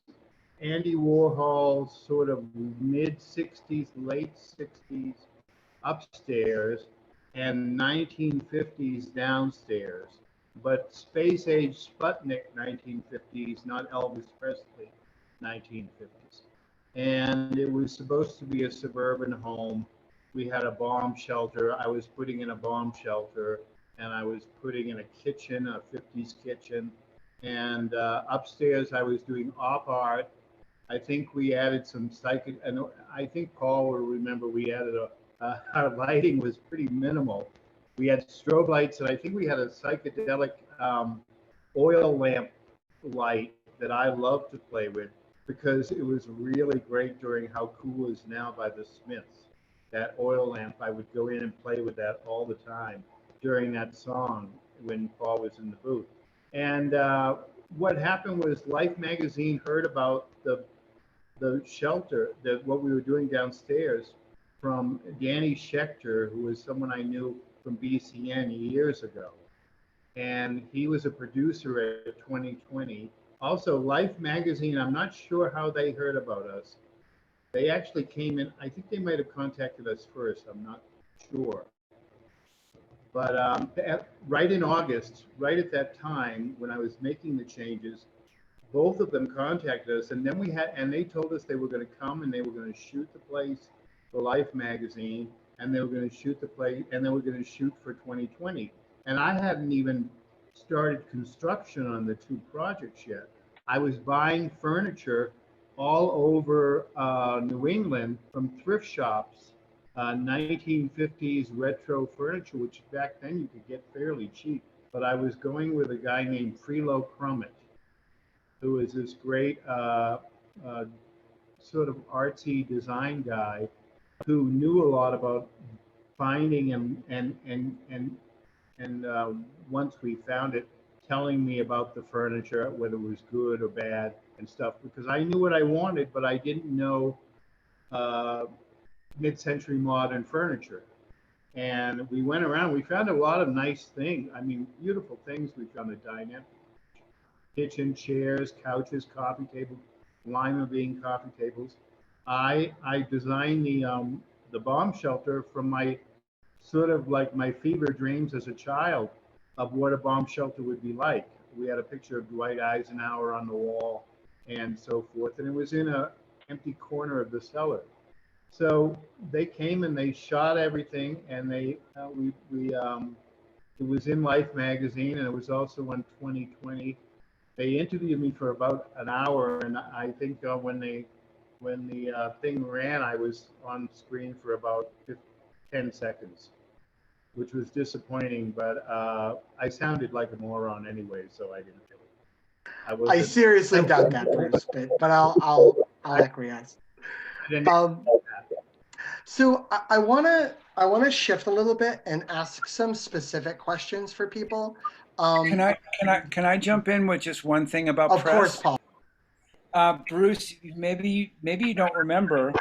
Andy Warhol, sort of mid 60s, late 60s upstairs and 1950s downstairs, but space age Sputnik 1950s, not Elvis Presley 1950s. And it was supposed to be a suburban home. We had a bomb shelter. I was putting in a bomb shelter, and I was putting in a kitchen, a 50s kitchen. And upstairs, I was doing op art. I think we added some psychic, and I think Paul will remember we added our lighting was pretty minimal. We had strobe lights, and I think we had a psychedelic oil lamp light that I love to play with because it was really great during How Cool Is Now by the Smiths. That oil lamp, I would go in and play with that all the time during that song when Paul was in the booth. And what happened was Life magazine heard about the shelter, what we were doing downstairs, from Danny Schechter, who was someone I knew from BCN years ago. And he was a producer at 2020. Also, Life magazine, I'm not sure how they heard about us. They actually came in, I think they might have contacted us first, I'm not sure. But right in August, right at that time, when I was making the changes, both of them contacted us, and then they told us they were going to come and they were going to shoot the place for Life magazine, and they were going to shoot the play, and they were going to shoot for 2020. And I hadn't even started construction on the two projects yet. I was buying furniture all over New England from thrift shops, 1950s retro furniture, which back then you could get fairly cheap. But I was going with a guy named Frelo Crummett, who is this great sort of artsy design guy who knew a lot about finding and once we found it, telling me about the furniture, whether it was good or bad and stuff, because I knew what I wanted, but I didn't know mid-century modern furniture. And we went around, we found a lot of nice things. I mean, beautiful things. We found a dinette, kitchen, chairs, couches, coffee tables, lima bean coffee tables. I designed the bomb shelter from my sort of like my fever dreams as a child of what a bomb shelter would be like. We had a picture of Dwight Eisenhower on the wall and so forth, and it was in an empty corner of the cellar. So they came and they shot everything, and it was in Life magazine, and it was also on 2020. They interviewed me for about an hour, and I think when the thing ran, I was on screen for about 10 seconds, which was disappointing. But I sounded like a moron anyway, so I didn't really. I seriously doubt that, Bruce, but I'll acquiesce. So I wanna shift a little bit and ask some specific questions for people. Can I jump in with just one thing about Of press? course, Paul. Bruce, maybe you don't remember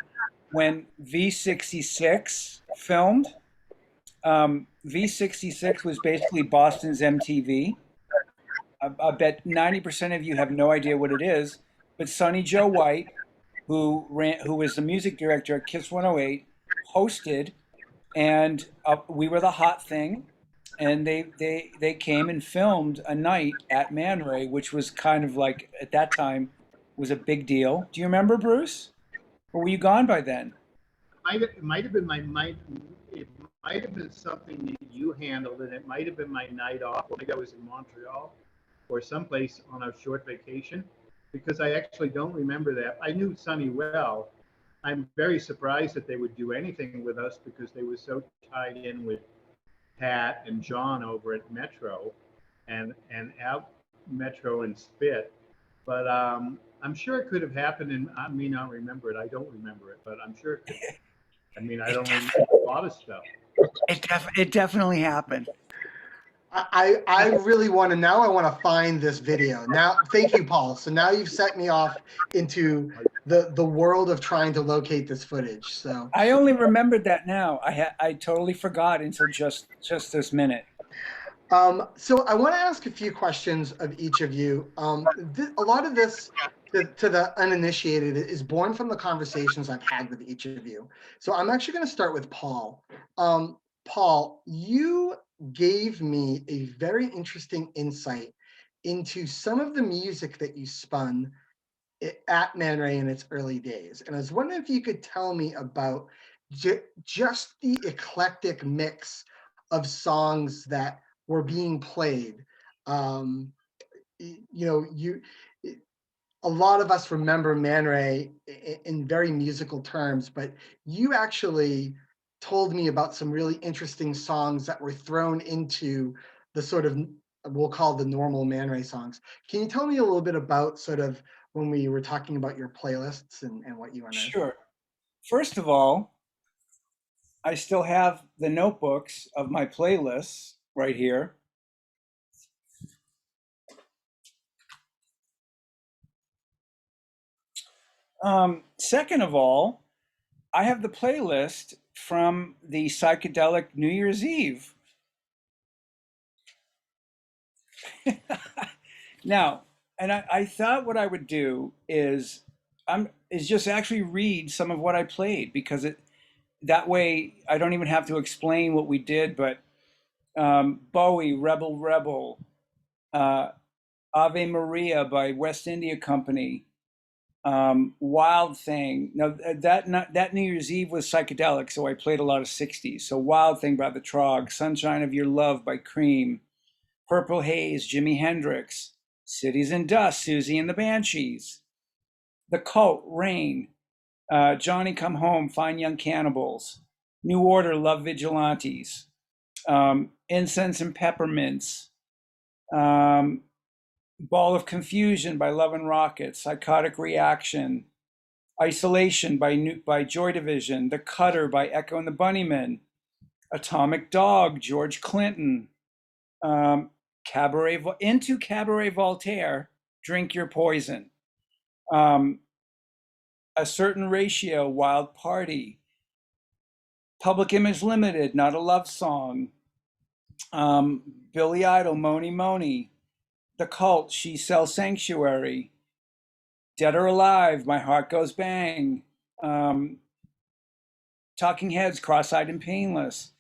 when V66 filmed. V66 was basically Boston's MTV. I bet 90% of you have no idea what it is, but Sonny Joe White, who was the music director at Kiss 108, hosted, and we were the hot thing. And they came and filmed a night at ManRay, which was kind of like, at that time, was a big deal. Do you remember, Bruce? Or were you gone by then? It might have been it might have been something that you handled, and it might have been my night off. I think I was in Montreal or someplace on a short vacation, because I actually don't remember that. I knew Sonny well. I'm very surprised that they would do anything with us because they were so tied in with Pat and John over at Metro and out Metro and Spit. But I'm sure it could have happened, and I may not remember it. I don't remember it, but I'm sure it could. I mean, I don't remember a lot of stuff. It definitely happened. I really want to, now I want to find this video. Now, thank you, Paul. So now you've set me off into the world of trying to locate this footage. So I only remembered that now. I totally forgot until just this minute. so I want to ask a few questions of each of you. A lot of this to the uninitiated is born from the conversations I've had with each of you. So I'm actually going to start with Paul. Paul, you gave me a very interesting insight into some of the music that you spun at Man Ray in its early days. And I was wondering if you could tell me about just the eclectic mix of songs that were being played. A lot of us remember Man Ray in very musical terms, but you actually told me about some really interesting songs that were thrown into the sort of, we'll call the normal Man Ray songs. Can you tell me a little bit about sort of when we were talking about your playlists and what you unearthed? Sure. First of all, I still have the notebooks of my playlists right here. Second of all, I have the playlist from the psychedelic New Year's Eve. Now, and I thought what I would do is just actually read some of what I played, because that way I don't even have to explain what we did. But Bowie, Rebel Rebel, Ave Maria by West India Company, Wild Thing. Now that New Year's Eve was psychedelic, so I played a lot of 60s. So Wild Thing by the Trog, Sunshine of Your Love by Cream, Purple Haze, Jimi Hendrix, Cities and Dust, Susie and the Banshees, The Cult, Rain, Johnny Come Home, Fine Young Cannibals, New Order, Love Vigilantes, Incense and Peppermints, Ball of Confusion by Love and Rockets, Psychotic Reaction, Isolation by Joy Division, The Cutter by Echo and the Bunnymen, Atomic Dog, George Clinton, Cabaret Voltaire, Drink Your Poison, A Certain Ratio, Wild Party, Public Image Limited, Not a Love Song, Billy Idol, Moni Moni, The Cult, She Sells Sanctuary, Dead or Alive, My Heart Goes Bang, Talking Heads, Cross-Eyed and Painless.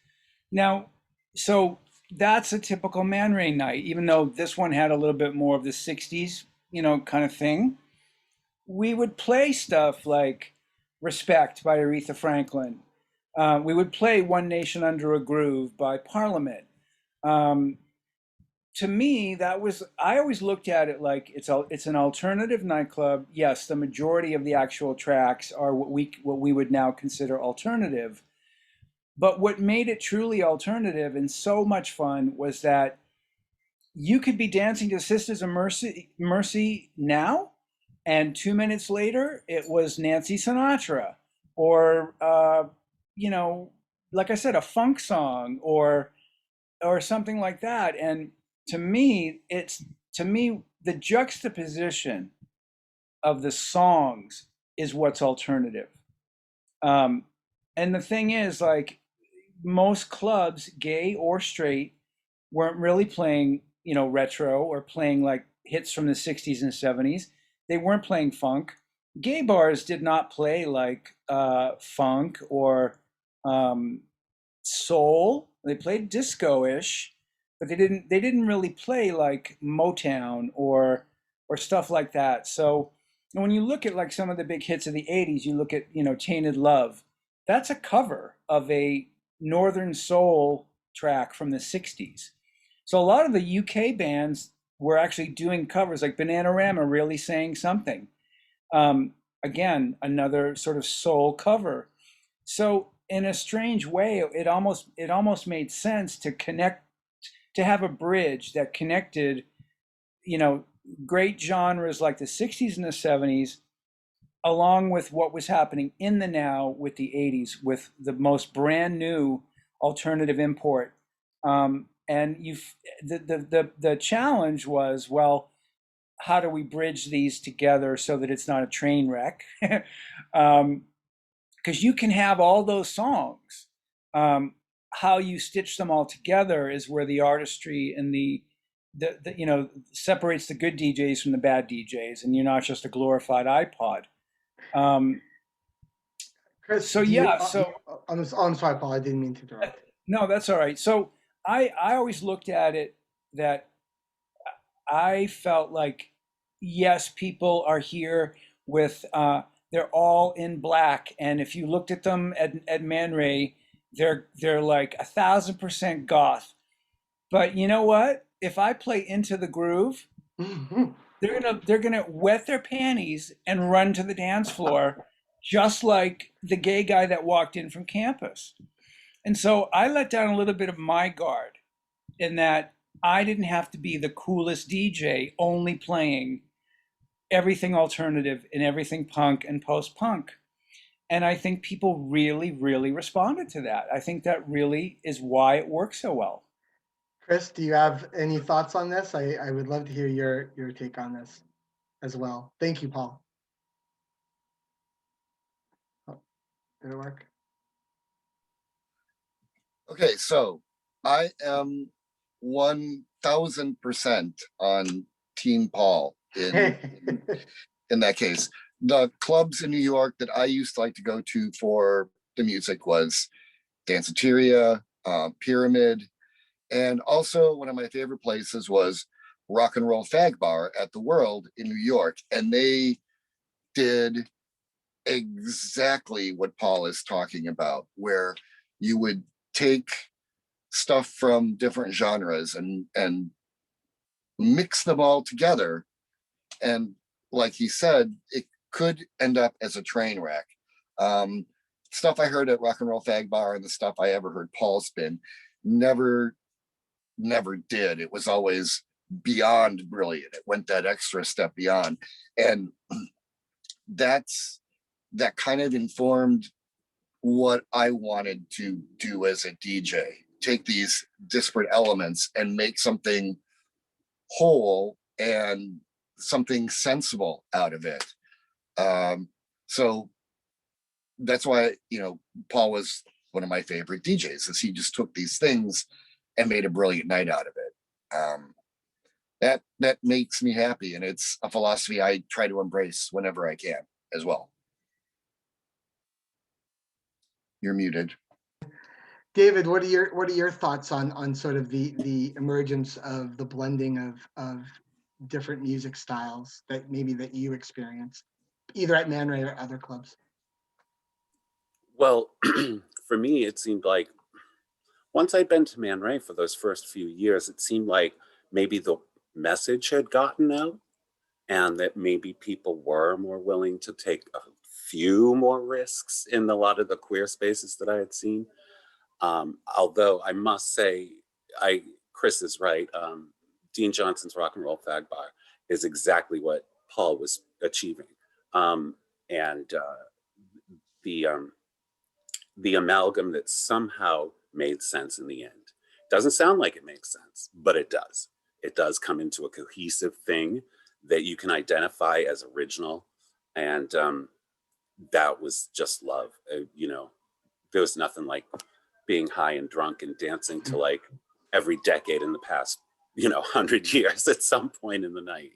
Now, so that's a typical Man Ray night, even though this one had a little bit more of the 60s, kind of thing. We would play stuff like Respect by Aretha Franklin. We would play One Nation Under a Groove by Parliament. To me, I always looked at it like it's an alternative nightclub. Yes, the majority of the actual tracks are what we would now consider alternative. But what made it truly alternative and so much fun was that you could be dancing to Sisters of Mercy now, and 2 minutes later, it was Nancy Sinatra, or like I said, a funk song, or something like that. And to me, the juxtaposition of the songs is what's alternative. And the thing is, like, most clubs, gay or straight, weren't really playing, retro or playing like hits from the 60s and 70s. They weren't playing funk. Gay bars did not play like funk or soul. They played disco-ish, but they didn't really play like Motown or stuff like that. So when you look at like some of the big hits of the 80s, you look at, Tainted Love. That's a cover of a Northern Soul track from the 60s. So a lot of the UK bands were actually doing covers, like Bananarama really saying something. Again, another sort of soul cover. So in a strange way, it almost made sense to have a bridge that connected, great genres like the 60s and the 70s along with what was happening in the now with the 80s, with the most brand new alternative import. And the challenge was, well, how do we bridge these together so that it's not a train wreck? Because you can have all those songs. How you stitch them all together is where the artistry and the separates the good DJs from the bad DJs, and you're not just a glorified iPod. Chris, So yeah, so I'm sorry, Paul. I didn't mean to interrupt. no, that's all right. So I always looked at it that I felt like, yes, people are here with they're all in black, and if you looked at them at ManRay, they're like 1,000% goth. But you know what? If I play Into the Groove, they're gonna wet their panties and run to the dance floor, just like the gay guy that walked in from campus. And so I let down a little bit of my guard in that I didn't have to be the coolest DJ only playing everything alternative and everything punk and post-punk. And I think people really, really responded to that. I think that really is why it works so well. Chris, do you have any thoughts on this? I would love to hear your take on this as well. Thank you, Paul. Oh, did it work? Okay, so I am 1,000% on Team Paul in that case. The clubs in New York that I used to like to go to for the music was Danceteria, Pyramid, and also one of my favorite places was Rock and Roll Fag Bar at the World in New York. And they did exactly what Paul is talking about, where you would take stuff from different genres and mix them all together. And like he said, it could end up as a train wreck. Stuff I heard at Rock and Roll Fag Bar and the stuff I ever heard Paul spin never did. It was always beyond brilliant. It went that extra step beyond. And that kind of informed what I wanted to do as a DJ. Take these disparate elements and make something whole and something sensible out of it. So that's why, Paul was one of my favorite DJs, as he just took these things and made a brilliant night out of it. That makes me happy, and it's a philosophy I try to embrace whenever I can as well. You're muted. David, what are your thoughts on sort of the emergence of the blending of different music styles that you experienced, either at Man Ray or other clubs? Well, for me, it seemed like once I'd been to Man Ray for those first few years, it seemed like maybe the message had gotten out and that maybe people were more willing to take a few more risks in a lot of the queer spaces that I had seen. Although I must say, Chris is right. Dean Johnson's Rock and Roll Fag Bar is exactly what Paul was achieving. The amalgam that somehow made sense in the end. Doesn't sound like it makes sense, but it does. It does come into a cohesive thing that you can identify as original. And that was just love. There was nothing like being high and drunk and dancing to like every decade in the past, 100 years at some point in the night,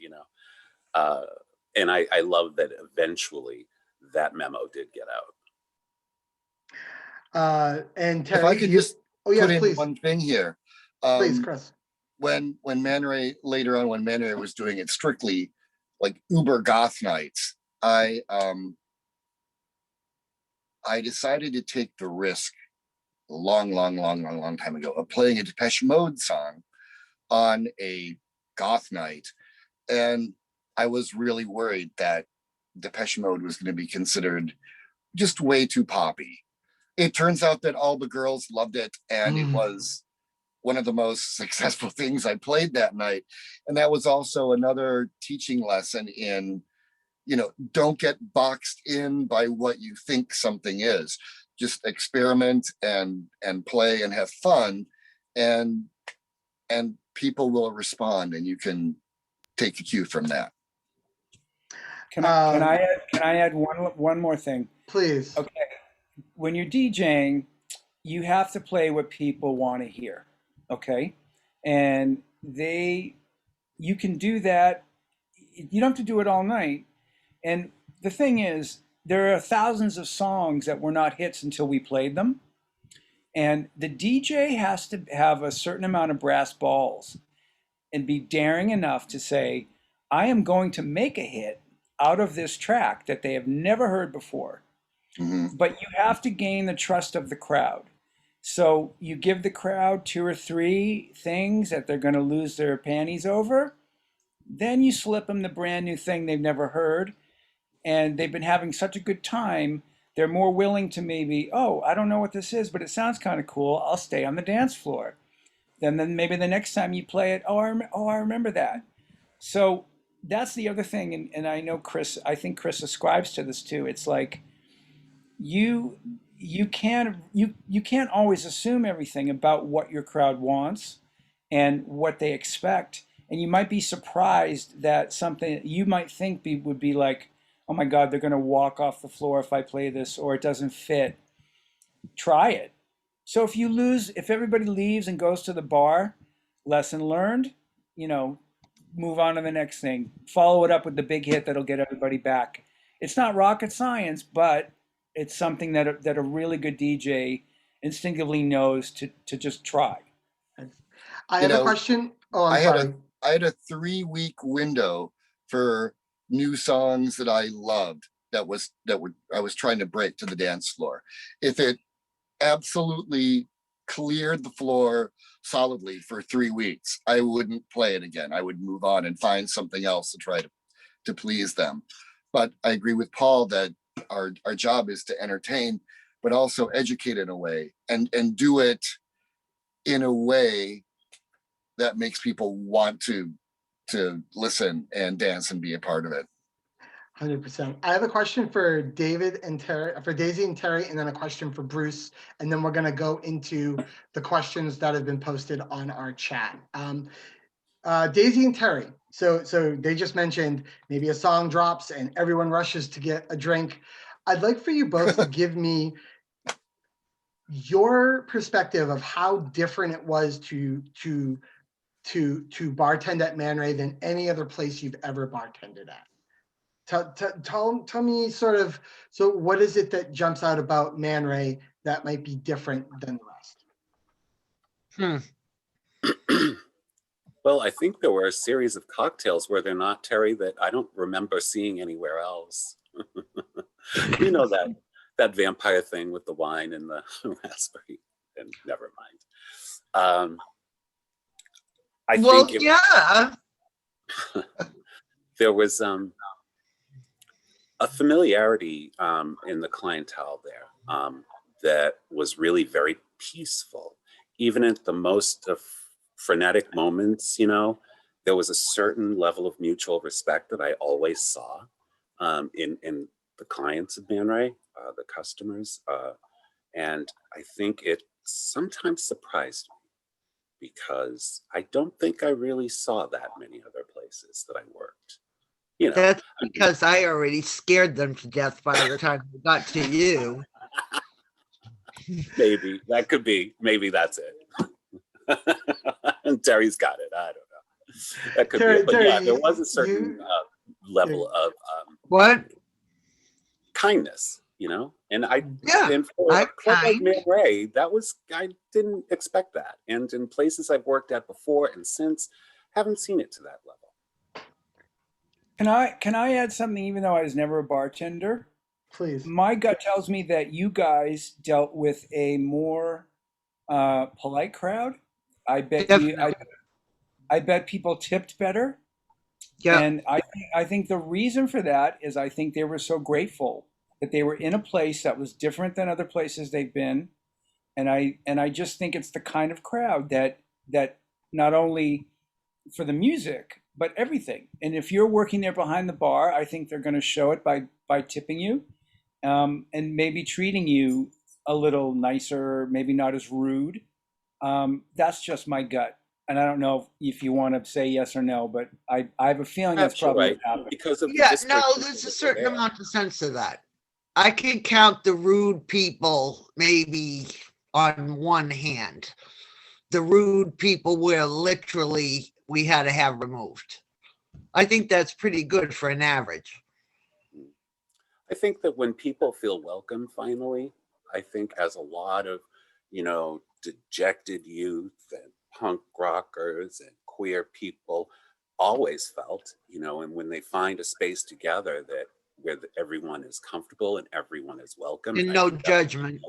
and I love that eventually that memo did get out. And Terry, If I could just yes, put in please. one thing here. Please, Chris. When Man Ray, later on when Man Ray was doing it strictly like uber goth nights, I decided to take the risk a long time ago of playing a Depeche Mode song on a goth night. And I was really worried that Depeche Mode was going to be considered just way too poppy. It turns out that all the girls loved it, and it was one of the most successful things I played that night. And that was also another teaching lesson in don't get boxed in by what you think something is. Just experiment and play and have fun, and people will respond, and you can take a cue from that. Can I add one more thing? Please. Okay. When you're DJing, you have to play what people want to hear. Okay. And you can do that. You don't have to do it all night. And the thing is, there are thousands of songs that were not hits until we played them. And the DJ has to have a certain amount of brass balls and be daring enough to say, I am going to make a hit out of this track that they have never heard before. Mm-hmm. But you have to gain the trust of the crowd. So you give the crowd 2 or 3 things that they're going to lose their panties over. Then you slip them the brand new thing they've never heard. And they've been having such a good time, they're more willing to maybe, oh, I don't know what this is, but it sounds kind of cool. I'll stay on the dance floor. Then maybe the next time you play it, I remember that. So that's the other thing. And I know I think Chris ascribes to this too. It's like you can't always assume everything about what your crowd wants and what they expect. And you might be surprised that something you might think would be like, oh my God, they're going to walk off the floor if I play this, or it doesn't fit. Try it. So if everybody leaves and goes to the bar, lesson learned, move on to the next thing. Follow it up with the big hit that'll get everybody back. It's not rocket science, but it's something that a really good DJ instinctively knows to just try. I have a question. Oh, I'm sorry. I had a 3-week window for new songs that I loved I was trying to break to the dance floor. If it absolutely cleared the floor solidly for 3 weeks, I wouldn't play it again. I would move on and find something else to try to please them. But I agree with Paul that our job is to entertain, but also educate in a way and do it in a way that makes people want to listen and dance and be a part of it. 100%. I have a question for David and Terry, for Daisy and Terry, and then a question for Bruce, and then we're going to go into the questions that have been posted on our chat. Daisy and Terry. So they just mentioned maybe a song drops and everyone rushes to get a drink. I'd like for you both to give me your perspective of how different it was to bartend at Man Ray than any other place you've ever bartended at. Tell me sort of, so what is it that jumps out about Man Ray that might be different than the rest? Well, I think there were a series of cocktails, were there not, Terry, that I don't remember seeing anywhere else. That vampire thing with the wine and the raspberry, and never mind. There was a familiarity in the clientele there that was really very peaceful. Even at the most frenetic moments, there was a certain level of mutual respect that I always saw in the clients of Man Ray, the customers. And I think it sometimes surprised me because I don't think I really saw that many other places that I worked. That's because I already scared them to death by the time we got to you. Maybe that could be. Maybe that's it. And Terry's got it. I don't know. That could be. But Terry, yeah, there was a certain level of kindness, And and for a club like Man Ray, I didn't expect that. And in places I've worked at before and since, haven't seen it to that level. Can I add something, even though I was never a bartender? Please. My gut tells me that you guys dealt with a more polite crowd. I bet I bet people tipped better. Yeah. And I think the reason for that is I think they were so grateful that they were in a place that was different than other places they've been. And I just think it's the kind of crowd that not only for the music, but everything. And if you're working there behind the bar, I think they're going to show it by tipping you, and maybe treating you a little nicer, maybe not as rude. That's just my gut. And I don't know if you want to say yes or no, but I have a feeling that's You're probably right, what happened. because of the Yeah, disparate no, people there's a that were certain there. amount of sense to that. I can count the rude people maybe on one hand. The rude people where literally we had to have removed. I think that's pretty good for an average. I think that when people feel welcome finally, I think as a lot of, you know, dejected youth and punk rockers and queer people always felt, you know, and when they find a space together that where everyone is comfortable and everyone is welcome. And I no think that was judgment.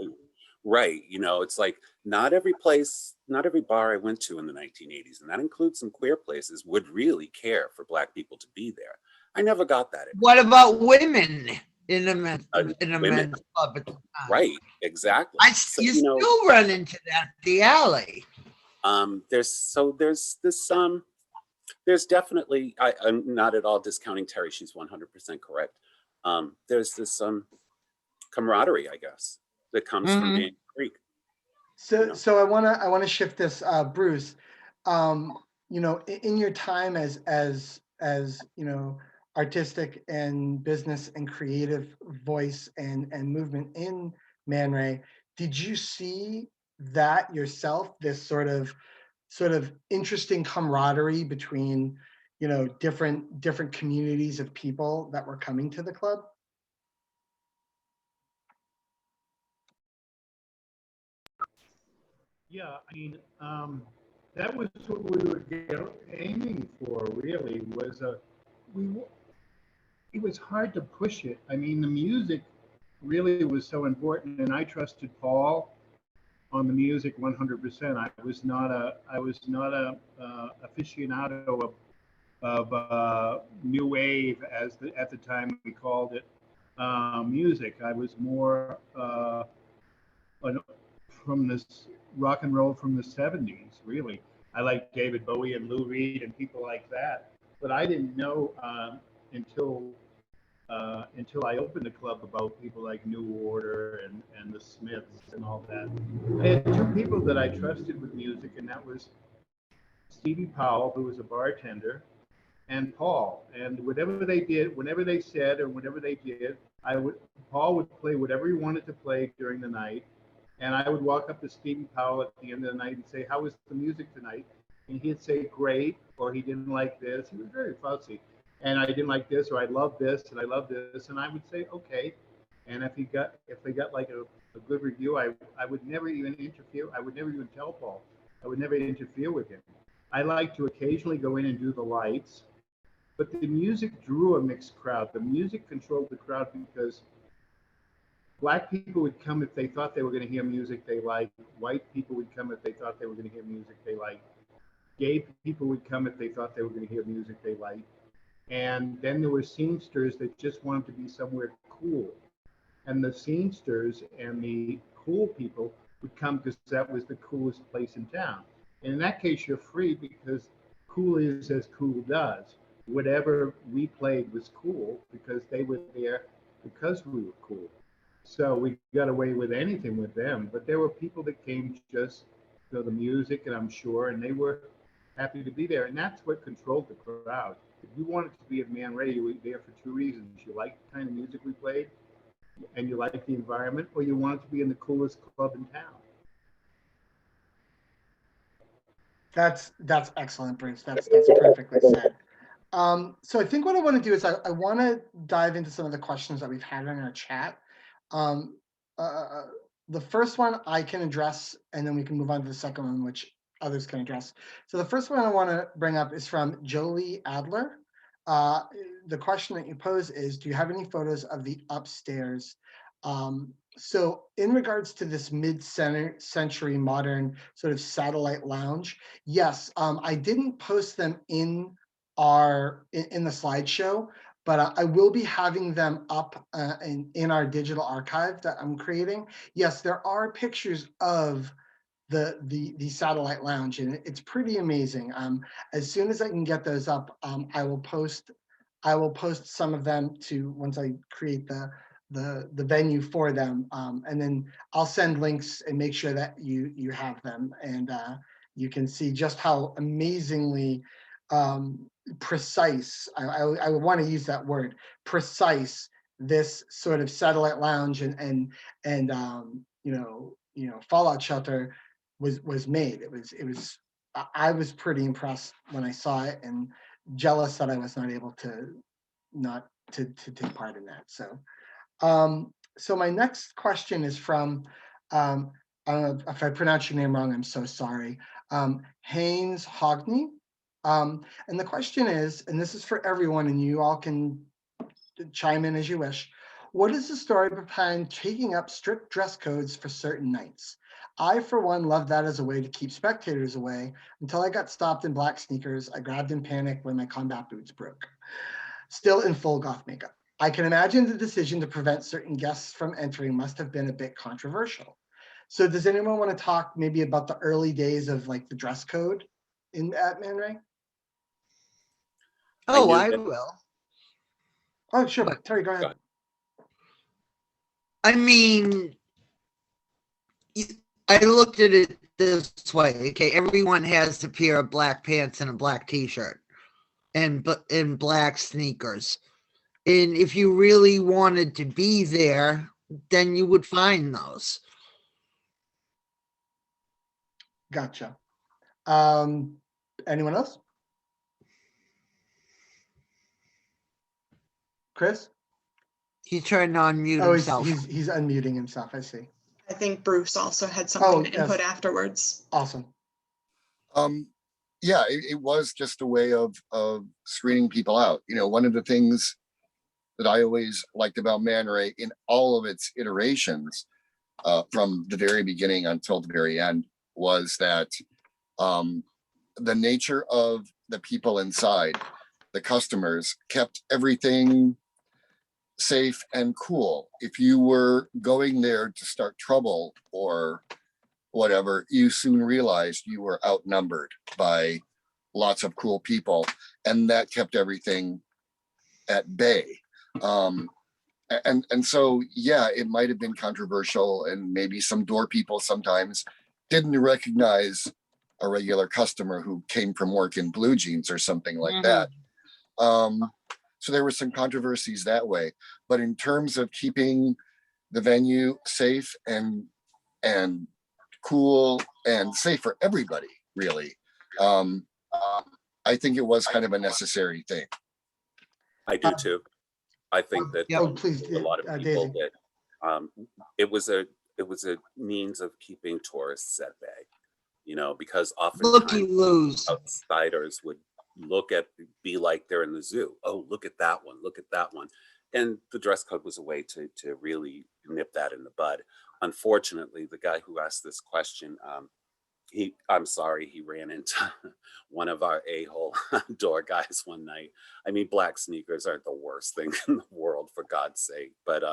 right. You know, it's like not every place, not every bar I went to in the 1980s, and that includes some queer places, would really care for Black people to be there. I never got that. What about women in a men's Women. club at the time? Right, exactly. So, You you know, still run into that at the alley. there's this there's definitely I'm not at all discounting Terry. She's 100% correct. There's this camaraderie, I guess, that comes from Mhm. being Greek. So I wanna shift this, Bruce. You know, in your time as you know, artistic and business and creative voice and movement in Man Ray, did you see that yourself? This sort of interesting camaraderie between, you know, different communities of people that were coming to the club? Yeah, I mean, that was what we were aiming for. Really, was we. It was hard to push it. I mean, the music really was so important, and I trusted Paul on the music 100%. I was not a aficionado of new wave at the time we called it music. I was more from this rock and roll from the 70s, really. I like David Bowie and Lou Reed and people like that. But I didn't know until I opened the club about people like New Order and the Smiths and all that. I had two people that I trusted with music, and that was Stevie Powell, who was a bartender, and Paul. And whatever they did, whenever they said or whatever they did, Paul would play whatever he wanted to play during the night. And I would walk up to Stevie Powell at the end of the night and say, "How was the music tonight?" And he'd say, "Great," or "He didn't like this." He was very fussy. And "I didn't like this," or "I love this," and "I love this." And I would say, "Okay." And if they got like a good review, I would never even interfere. I would never even tell Paul. I would never interfere with him. I like to occasionally go in and do the lights, but the music drew a mixed crowd. The music controlled the crowd because Black people would come if they thought they were going to hear music they liked. White people would come if they thought they were going to hear music they liked. Gay people would come if they thought they were going to hear music they liked. And then there were scenesters that just wanted to be somewhere cool. And the scenesters and the cool people would come because that was the coolest place in town. And in that case, you're free because cool is as cool does. Whatever we played was cool because they were there because we were cool. So we got away with anything with them. But there were people that came just for the music, and I'm sure, and they were happy to be there. And that's what controlled the crowd. If you wanted to be at Man Ray, you were there for two reasons. You liked the kind of music we played, and you liked the environment, or you wanted to be in the coolest club in town. That's excellent, Bruce. That's perfectly said. So I think what I want to do is I want to dive into some of the questions that we've had in our chat. Um, the first one I can address, and then we can move on to the second one, which others can address. So the first one I want to bring up is from Jolie Adler. The question that you pose is, do you have any photos of the upstairs? So in regards to this mid-century modern sort of satellite lounge, yes, I didn't post them in the slideshow, but I will be having them up in our digital archive that I'm creating. Yes, there are pictures of the satellite lounge, and it's pretty amazing. As soon as I can get those up, I will post some of them to, once I create the venue for them, and then I'll send links and make sure that you have them, and you can see just how amazingly precise, I want to use that word, precise, this sort of satellite lounge and fallout shelter was made. I was pretty impressed when I saw it, and jealous that I was not able to take part in that. So my next question is from, if I pronounce your name wrong, I'm so sorry, Haynes Hogney. And the question is, and this is for everyone, and you all can chime in as you wish, what is the story behind taking up strict dress codes for certain nights? I, for one, love that as a way to keep spectators away until I got stopped in black sneakers. I grabbed in panic when my combat boots broke. Still in full goth makeup. I can imagine the decision to prevent certain guests from entering must have been a bit controversial. So does anyone want to talk maybe about the early days of like the dress code at ManRay? Oh, I will. Oh, sure. But- Terry, go ahead. I mean, I looked at it this way. Okay, everyone has a pair of black pants and a black t-shirt and black sneakers. And if you really wanted to be there, then you would find those. Gotcha. Anyone else? Chris? He's trying to unmute Oh, himself. he's unmuting himself. I see. I think Bruce also had something to input yes. afterwards. Awesome. Yeah, it was just a way of screening people out. You know, one of the things that I always liked about ManRay in all of its iterations, from the very beginning until the very end, was that the nature of the people inside, the customers, kept everything safe and cool. If you were going there to start trouble or whatever, you soon realized you were outnumbered by lots of cool people, and that kept everything at bay. And so, yeah, it might have been controversial, and maybe some door people sometimes didn't recognize a regular customer who came from work in blue jeans or something like that. So there were some controversies that way, but in terms of keeping the venue safe and cool and safe for everybody, really, I think it was kind of a necessary thing. I do too. I think that Oh, please, a lot of people Daisy. that it was a means of keeping tourists at bay, you know, because Looky oftentimes loose. outsiders would be like they're in the zoo. Oh, look at that one, look at that one. And the dress code was a way to really nip that in the bud. Unfortunately, the guy who asked this question, I'm sorry, he ran into one of our a-hole door guys one night. I mean, black sneakers aren't the worst thing in the world, for God's sake. But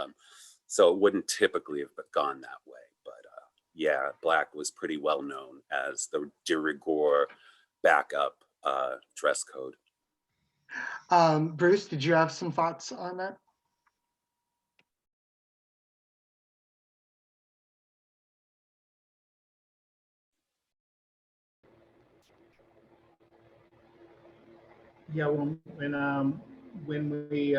so it wouldn't typically have gone that way. But yeah, black was pretty well known as the de rigueur backup dress code. Bruce, did you have some thoughts on that? Yeah, when we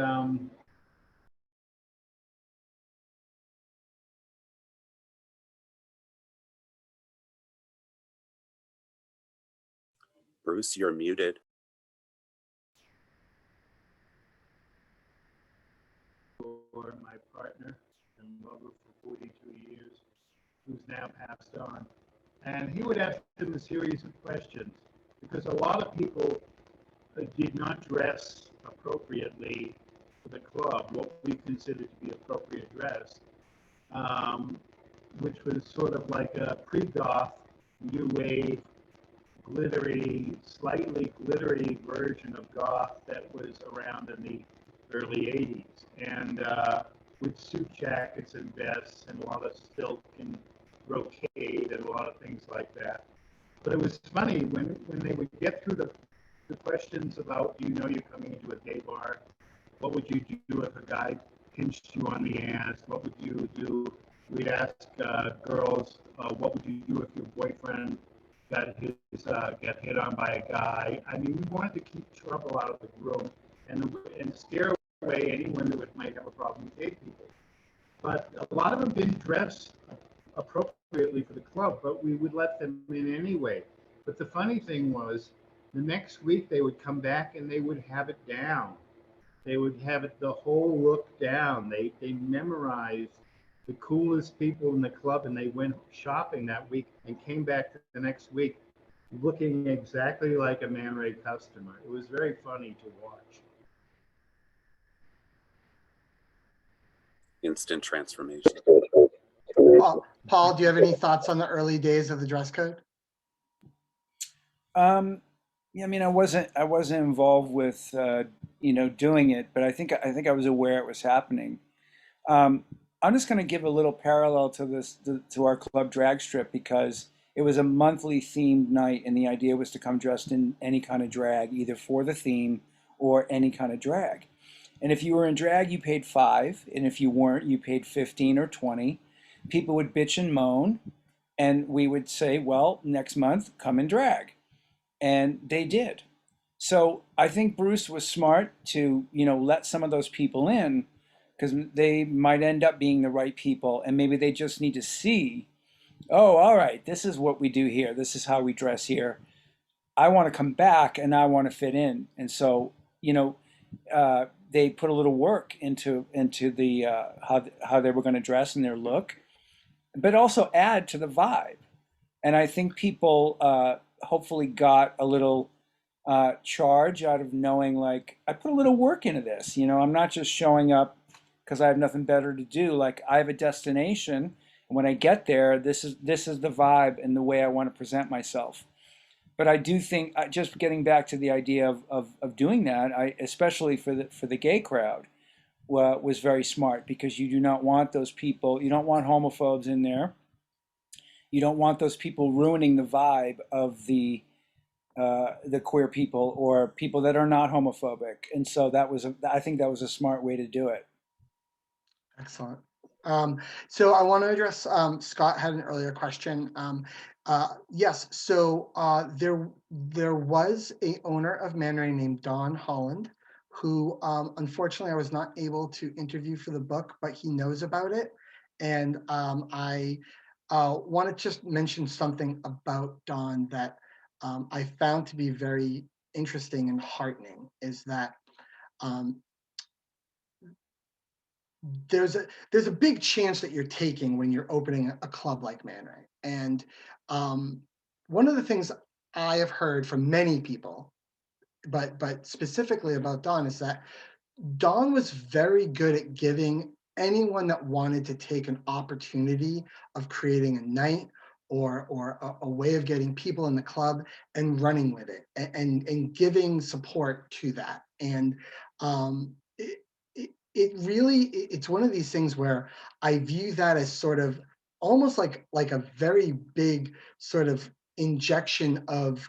Bruce, you're muted. for my partner and lover for 42 years, who's now passed on, and he would ask him a series of questions because a lot of people did not dress appropriately for the club, what we consider to be appropriate dress, which was sort of like a pre-goth, new wave, glittery, slightly glittery version of goth that was around in the early 80s, and with suit jackets and vests and a lot of silk and brocade and a lot of things things like that. But it was funny when they would get through the questions about, you know, you're coming into a gay bar. What would you do if a guy pinched you on the ass? What would you do? We'd ask girls, what would you do if your boyfriend got hit on by a guy? I mean, we wanted to keep trouble out of the room and scare away anyone that might have a problem with gay people. But a lot of them didn't dress appropriately for the club, but we would let them in anyway. But the funny thing was, the next week they would come back and they would have it down. They would have it the whole look down. They memorized the coolest people in the club, and they went shopping that week and came back the next week looking exactly like a ManRay customer. It was very funny to watch. Instant transformation. Paul, do you have any thoughts on the early days of the dress code? Yeah, I mean, I wasn't involved with you know, doing it, but I think I was aware it was happening. I'm just going to give a little parallel to to our club drag strip, because it was a monthly themed night, and the idea was to come dressed in any kind of drag, either for the theme or any kind of drag. And if you were in drag, you paid $5, and if you weren't, you paid 15 or 20. People would bitch and moan, and we would say, well, next month, come in drag. And they did. So I think Bruce was smart to, you know, let some of those people in, because they might end up being the right people, and maybe they just need to see, oh, all right, this is what we do here. This is how we dress here. I want to come back and I want to fit in. And so, you know, they put a little work into the how they were going to dress and their look, but also add to the vibe. And I think people hopefully got a little charge out of knowing, like, I put a little work into this. You know, I'm not just showing up because I have nothing better to do. Like, I have a destination, and when I get there, this is the vibe and the way I want to present myself. But I do think, just getting back to the idea of doing that, especially for the gay crowd, was very smart, because you do not want those people. You don't want homophobes in there. You don't want those people ruining the vibe of the queer people or people that are not homophobic. And so I think that was a smart way to do it. Excellent. So I want to address, Scott had an earlier question. Yes, so there was a owner of ManRay named Don Holland, who unfortunately I was not able to interview for the book, but he knows about it. And I want to just mention something about Don that I found to be very interesting and heartening, is that there's a big chance that you're taking when you're opening a club like ManRay. And one of the things I have heard from many people, but specifically about Don, is that Don was very good at giving anyone that wanted to take an opportunity of creating a night or a way of getting people in the club and running with it, and giving support to that. And it really, it's one of these things where I view that as sort of almost like a very big sort of injection of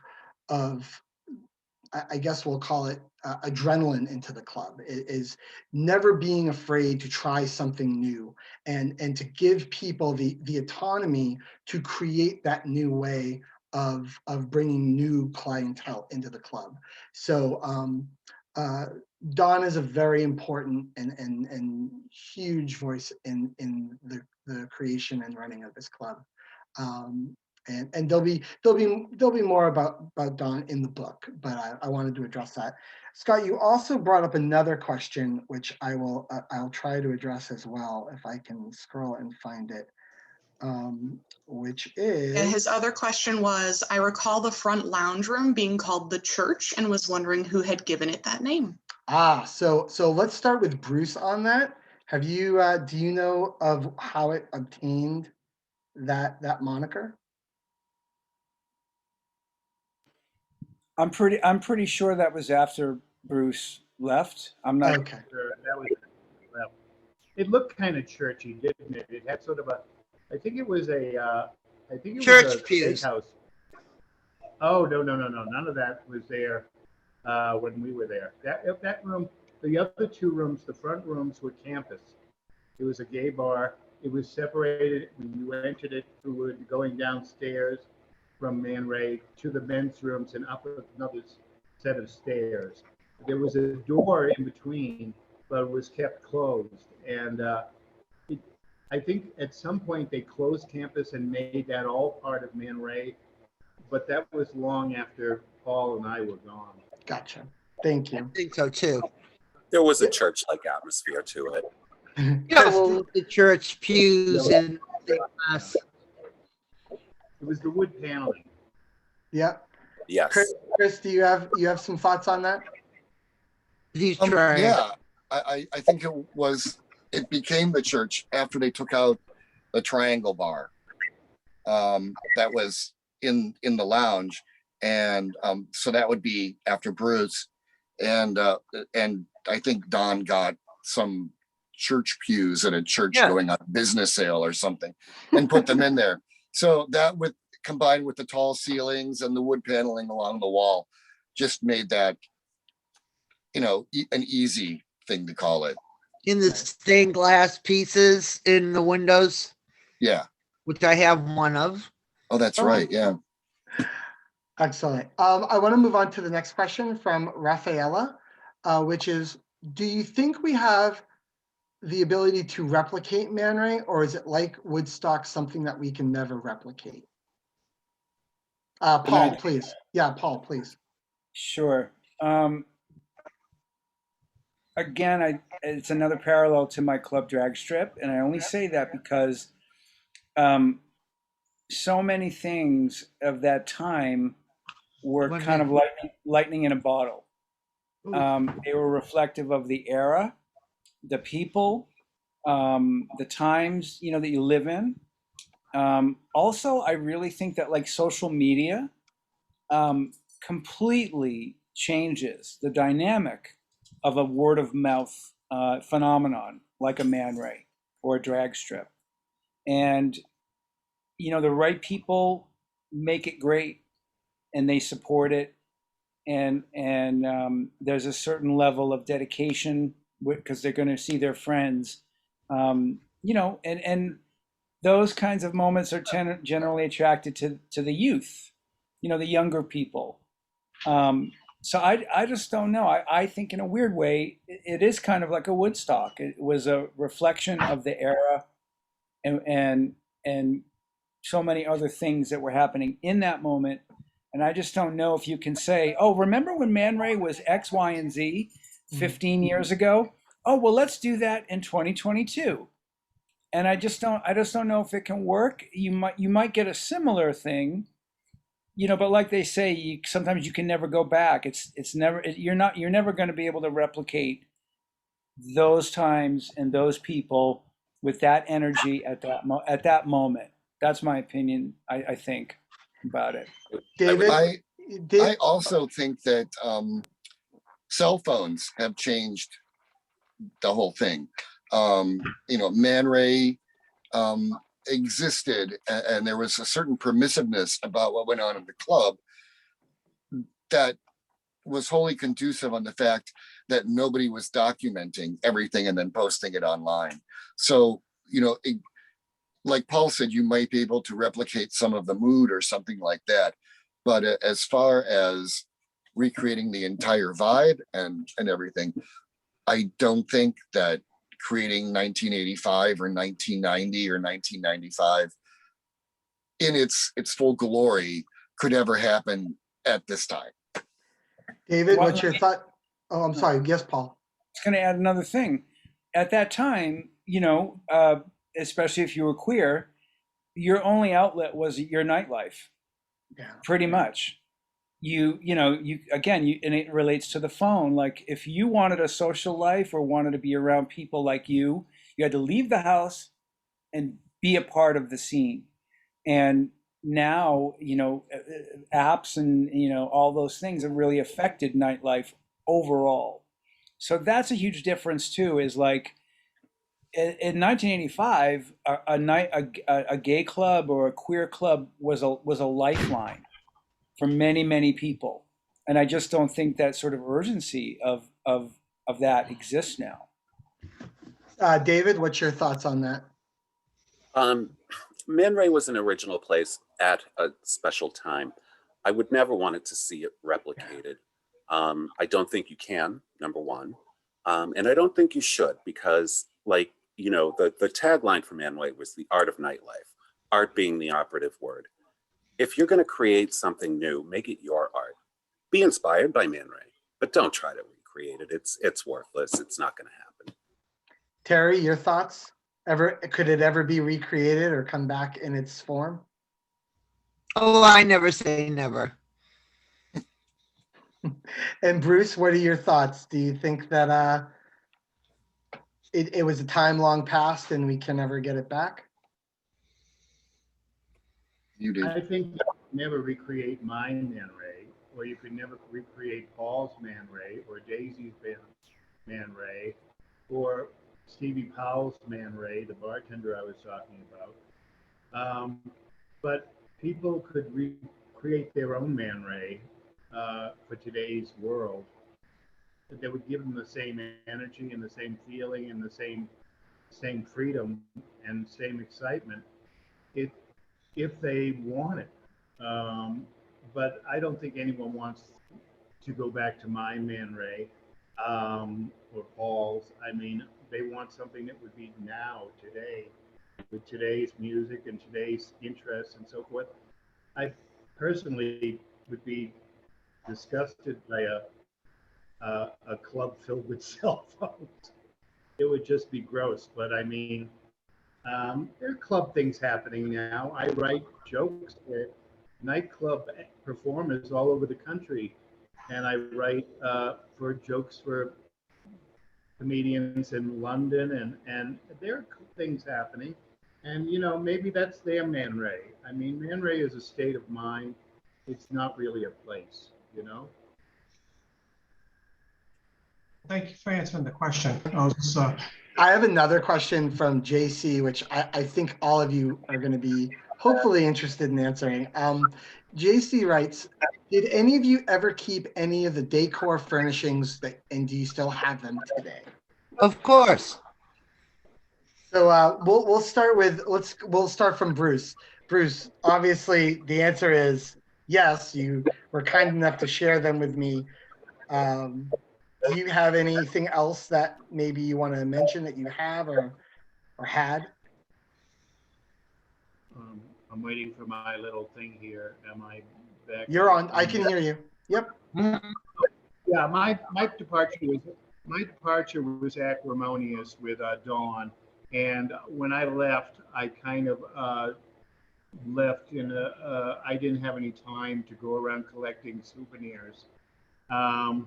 I guess we'll call it adrenaline into the club. It is never being afraid to try something new, and to give people the autonomy to create that new way of bringing new clientele into the club. So Don is a very important and huge voice in the creation and running of this club. And there'll be more about Don in the book, but I wanted to address that. Scott, you also brought up another question, which I'll try to address as well if I can scroll and find it. Which is, And his other question was, I recall the front lounge room being called the church, and was wondering who had given it that name. So let's start with Bruce on that. Have you do you know of how it obtained that moniker? I'm pretty sure that was after Bruce left. I'm not Okay. Sure, that was, it looked kind of churchy, didn't it? It had sort of I think it was a I think it Church was a pews. steakhouse. Oh, no, none of that was there when we were there. That room, the other two rooms, the front rooms were campus. It was a gay bar. It was separated. When you entered it, you were going downstairs from Man Ray to the men's rooms and up another set of stairs. There was a door in between, but it was kept closed. And I think at some point they closed campus and made that all part of Man Ray, but that was long after Paul and I were gone. Gotcha. Thank you. I think so too. There was a church-like atmosphere to it. Yeah, well, with the church pews and the It was the wood paneling. Yeah. Yes. Chris, do you have some thoughts on that? these triangles. Yeah, I think it became the church after they took out the triangle bar that was in the lounge, and so that would be after Bruce, and I think Don got some church pews at a church going on business sale or something, and put them in there. So that combined with the tall ceilings and the wood paneling along the wall, just made that, an easy thing to call it. In the stained glass pieces in the windows. Yeah. Which I have one of. Oh, that's right. Yeah. Excellent. I want to move on to the next question from Rafaela, which is, do you think we have the ability to replicate Man Ray, or is it like Woodstock, something that we can never replicate? Paul, please. Yeah, Paul, please. Sure. Again, it's another parallel to my club drag strip, and I only say that because so many things of that time were kind of lightning in a bottle. They were reflective of the era, the people, the times, that you live in. Also, I really think that like social media completely changes the dynamic of a word of mouth phenomenon like a Man Ray or a drag strip. And, the right people make it great and they support it. And there's a certain level of dedication because they're going to see their friends, and those kinds of moments are generally attracted to the youth, the younger people. So I just don't know. I think in a weird way, it is kind of like a Woodstock. It was a reflection of the era and so many other things that were happening in that moment. And I just don't know if you can say, oh, remember when Man Ray was X, Y, and Z 15 years ago? Oh, well, let's do that in 2022. And I just don't know if it can work. You might get a similar thing, but like they say, sometimes you can never go back. You're never going to be able to replicate those times and those people with that energy at that moment. That's my opinion, I think, about it. David? I also think that cell phones have changed the whole thing. Man Ray existed, and there was a certain permissiveness about what went on in the club that was wholly conducive on the fact that nobody was documenting everything and then posting it online. So, like Paul said, you might be able to replicate some of the mood or something like that. But as far as recreating the entire vibe and everything, I don't think that creating 1985 or 1990 or 1995 in its full glory could ever happen at this time. David, what's your thought? Oh, I'm sorry. Yes, Paul. I was going to add another thing. At that time, especially if you were queer, your only outlet was your nightlife. Yeah. Pretty much. You and it relates to the phone. Like if you wanted a social life or wanted to be around people like you had to leave the house and be a part of the scene. And now, apps and, all those things have really affected nightlife overall. So that's a huge difference too, is like, in 1985, a gay club or a queer club was a lifeline for many people, and I just don't think that sort of urgency of that exists now. David, what's your thoughts on that? Man Ray was an original place at a special time. I would never wanted to see it replicated. I don't think you can, number one. And I don't think you should, because like, you know, the tagline for Man Ray was the art of nightlife, art being the operative word. If you're going to create something new, make it your art. Be inspired by Man Ray, but don't try to recreate it. It's worthless. It's not going to happen. Terry, your thoughts? Could it ever be recreated or come back in its form? Oh, I never say never. And Bruce, what are your thoughts? Do you think that it was a time long past and we can never get it back? You do. I think you could never recreate my Man Ray, or you could never recreate Paul's Man Ray, or Daisy's Man Ray, or Stevie Powell's Man Ray, the bartender I was talking about. But people could recreate their own Man Ray for today's world. That would give them the same energy and the same feeling and the same freedom and same excitement if they want it. But I don't think anyone wants to go back to my Man Ray or Paul's. I mean, they want something that would be now, today, with today's music and today's interests and so forth. I personally would be disgusted by a club filled with cell phones. It would just be gross. But I mean, there are club things happening now. I write jokes for nightclub performers all over the country, and I write for jokes for comedians in London, and there are things happening. And you know, maybe that's their Man Ray. I mean, Man Ray is a state of mind. It's not really a place, you know. Thank you for answering the question. I have another question from JC, which I think all of you are going to be hopefully interested in answering. JC writes, did any of you ever keep any of the decor furnishings and do you still have them today? Of course. So we'll start from Bruce. Bruce, obviously the answer is yes, you were kind enough to share them with me. Do you have anything else that maybe you want to mention that you have or had? I'm waiting for my little thing here. Am I back? You're on. I can hear you. Yep. Yeah, my departure was acrimonious with Dawn, and when I left, I kind of left in I didn't have any time to go around collecting souvenirs. I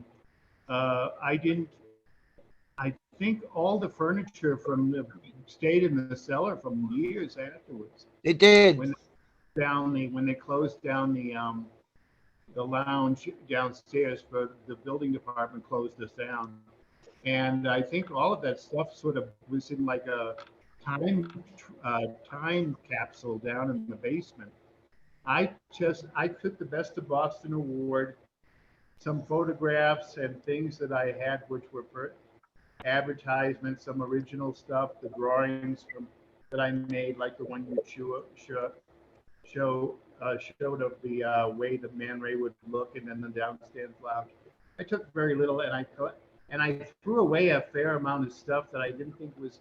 think all the furniture stayed in the cellar from years afterwards. It did. When they closed down the lounge downstairs, for the building department closed us down. And I think all of that stuff sort of was in like a time capsule down in the basement. I took the Best of Boston Award, some photographs and things that I had, which were advertisements, some original stuff, the drawings that I made, like the one you showed of the way the Man Ray would look, and then the downstairs lounge. I took very little, and I threw away a fair amount of stuff that I didn't think was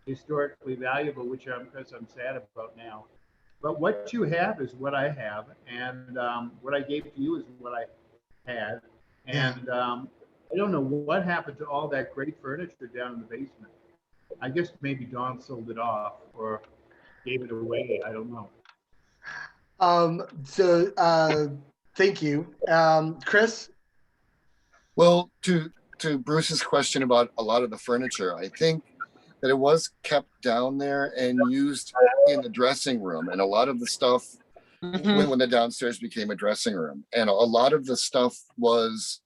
historically valuable, which I'm sad about now. But what you have is what I have, and what I gave to you is what I had. And I don't know what happened to all that great furniture down in the basement. I guess maybe Dawn sold it off or gave it away. I don't know. Thank you. Chris? Well, to Bruce's question about a lot of the furniture, I think that it was kept down there and used in the dressing room, and a lot of the stuff when the downstairs became a dressing room, and a lot of the stuff was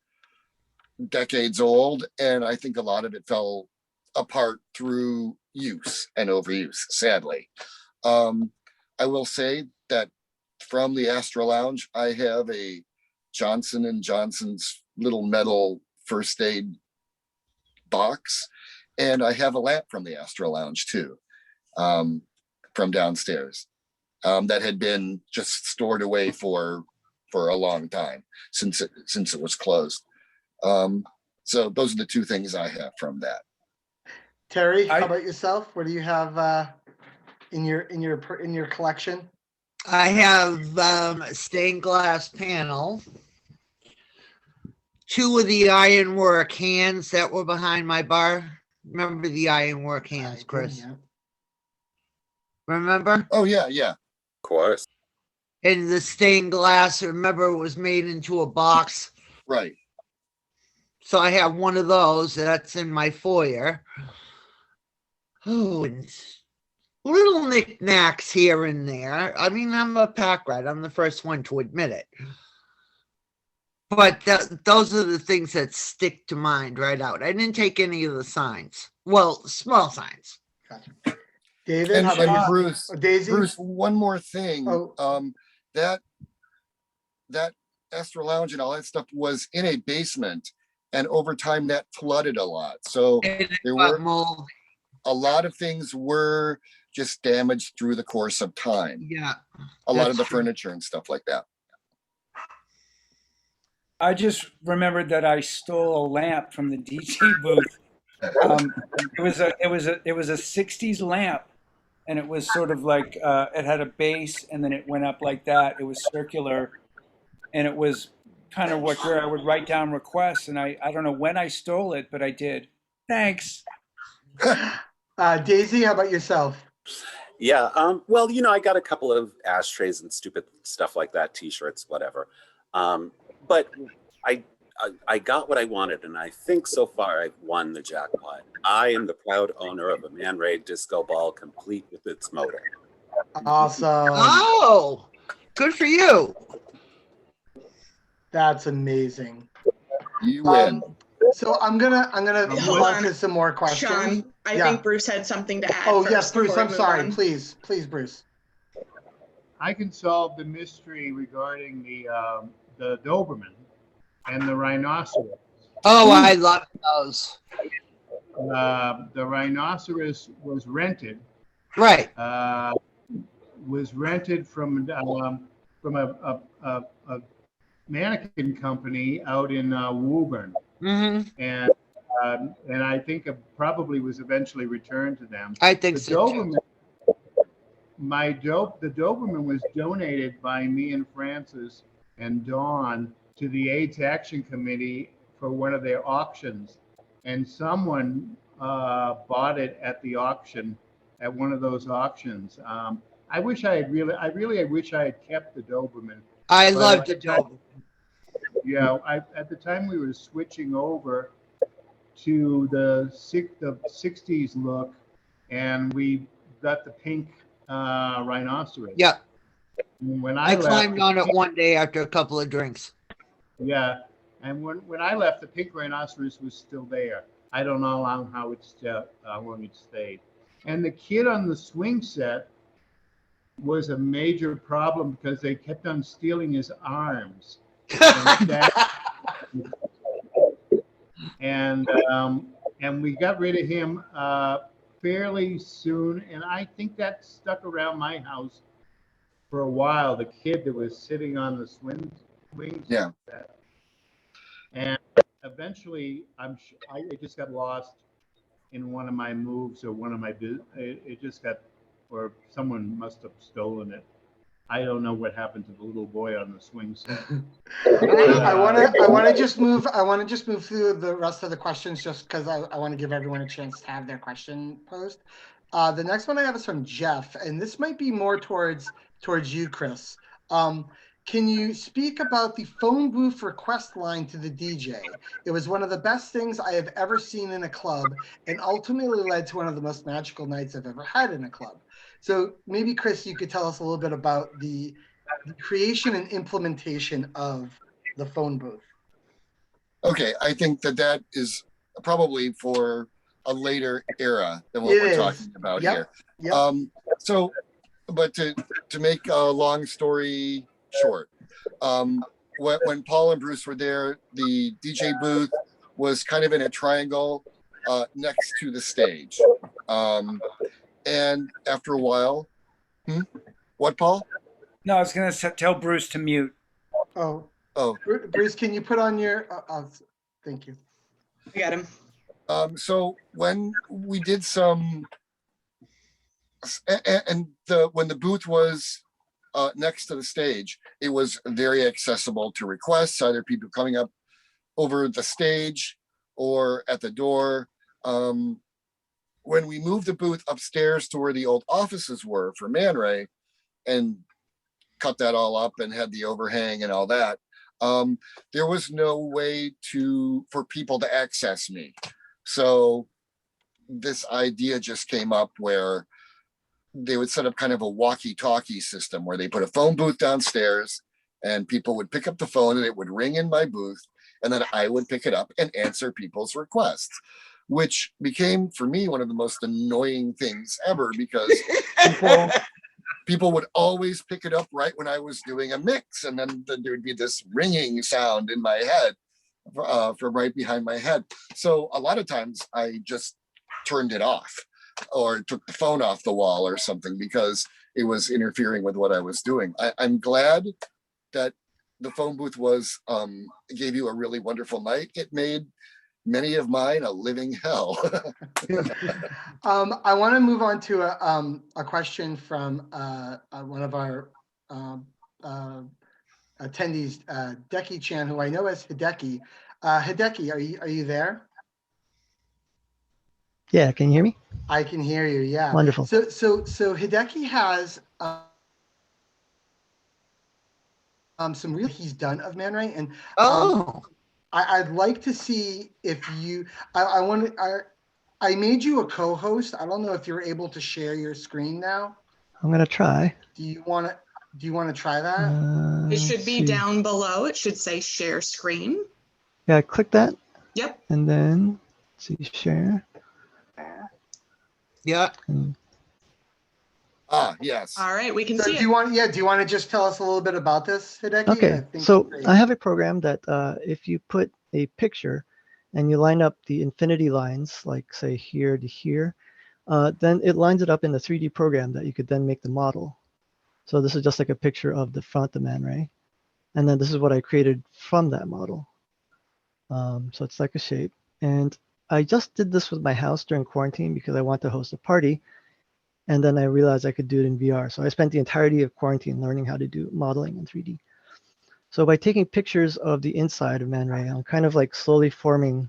decades old, and I think a lot of it fell apart through use and overuse, sadly. I will say that from the Astra Lounge, I have a Johnson and Johnson's little metal first aid box, and I have a lamp from the Astra Lounge too, from downstairs, that had been just stored away for a long time since it was closed. So those are the two things I have from that. Terry, how about yourself? What do you have in your collection? I have a stained glass panel, 2 of the ironwork hands that were behind my bar. Remember the ironwork hands, Chris? Yeah. Remember? Oh yeah, yeah. Of course. And the stained glass, remember, it was made into a box. Right. So I have one of those that's in my foyer. Oh, and little knickknacks here and there. I mean, I'm a pack rat. I'm the first one to admit it. But those are the things that stick to mind right out. I didn't take any of the signs. Well, small signs. Gotcha. David, And, how about you? Bruce, Daisy? Bruce, one more thing. Oh. That Astra Lounge and all that stuff was in a basement, and over time that flooded a lot. So there were mold. a lot of things were just damaged through the course of time. Yeah. A lot of the That's true. furniture and stuff like that. I just remembered that I stole a lamp from the DJ booth. It was a 60s lamp, and it was sort of like it had a base, and then it went up like that. It was circular, and it was kind of where I would write down requests. And I don't know when I stole it, but I did. Thanks. Daisy, how about yourself? Yeah. Well, I got a couple of ashtrays and stupid stuff like that, T-shirts, whatever. But I got what I wanted, and I think so far I've won the jackpot. I am the proud owner of a ManRay disco ball, complete with its motor. Awesome. Oh, good for you. That's amazing. You win. So I'm gonna move Hold on on. to some more questions. Sean, I Yeah. think Bruce had something to add. Oh first yes, Bruce. before we I'm move sorry. on. Please, Bruce. I can solve the mystery regarding the Doberman and the rhinoceros. Oh, I love those. The rhinoceros was rented. Right. Was rented from a mannequin company out in Woburn, Mm-hmm. and I think it probably was eventually returned to them. I think The so too. Doberman, the Doberman was donated by me and Francis and Dawn to the AIDS Action Committee for one of their auctions, and someone bought it at the auction, at one of those auctions. I wish I had I wish I had kept the Doberman. I But love the Doberman. Yeah, at the time we were switching over to the 60s look, and we got the pink rhinoceros. Yeah, When I left, climbed on it one day after a couple of drinks. Yeah, and when I left, the pink rhinoceros was still there. I don't know how long it stayed. And the kid on the swing set was a major problem because they kept on stealing his arms. And we got rid of him fairly soon, and I think that stuck around my house for a while. The kid that was sitting on the swing Yeah. set. And eventually, it just got lost in one of my moves, or it just got, or someone must have stolen it. I don't know what happened to the little boy on the swing set. I want to just move through the rest of the questions, just because I want to give everyone a chance to have their question posed. The next one I have is from Jeff, and this might be more towards you, Chris. Can you speak about the phone booth request line to the DJ? It was one of the best things I have ever seen in a club, and ultimately led to one of the most magical nights I've ever had in a club. So maybe, Chris, you could tell us a little bit about the creation and implementation of the phone booth. Okay, I think that is probably for a later era than what It we're is. talking about Yep, here. yep. So, but to make a long story short, when Paul and Bruce were there, the DJ booth was kind of in a triangle next to the stage. And after a while, what, Paul? No, I was going to tell Bruce to mute. Oh, Oh, Bruce, can you put on your, thank you. I got him. so when we did some, when the booth was next to the stage, it was very accessible to requests, either people coming up over the stage or at the door. When we moved the booth upstairs to where the old offices were for ManRay and cut that all up and had the overhang and all that, there was no way for people to access me. So this idea just came up where they would set up kind of a walkie-talkie system where they put a phone booth downstairs and people would pick up the phone and it would ring in my booth, and then I would pick it up and answer people's requests, which became for me one of the most annoying things ever, because people would always pick it up right when I was doing a mix, and then there would be this ringing sound in my head from right behind my head. So a lot of times I just turned it off or took the phone off the wall or something because it was interfering with what I was doing. I'm glad that the phone booth gave you a really wonderful night. It made many of mine a living hell. I want to move on to a question from one of our attendees, Deki Chan, who I know as Hideki. Hideki, are you there? Yeah, can you hear me? I can hear you. Yeah. Wonderful. So Hideki has some real he's done of ManRay, and I'd like to see if you. I made you a co-host. I don't know if you're able to share your screen now. I'm gonna try. Do you want to try that? It should be down below. It should say share screen. Yeah, click that. Yep. And then see share. Yeah. Yes. All right, we can So see do it. you want to just tell us a little bit about this, Hideki? Okay, so I have a program that if you put a picture and you line up the infinity lines, like say here to here, then it lines it up in the 3D program that you could then make the model. So this is just like a picture of the front of ManRay. And then this is what I created from that model. So it's like a shape. And I just did this with my house during quarantine because I want to host a party. And then I realized I could do it in VR. So I spent the entirety of quarantine learning how to do modeling in 3D. So by taking pictures of the inside of ManRay, I'm kind of like slowly forming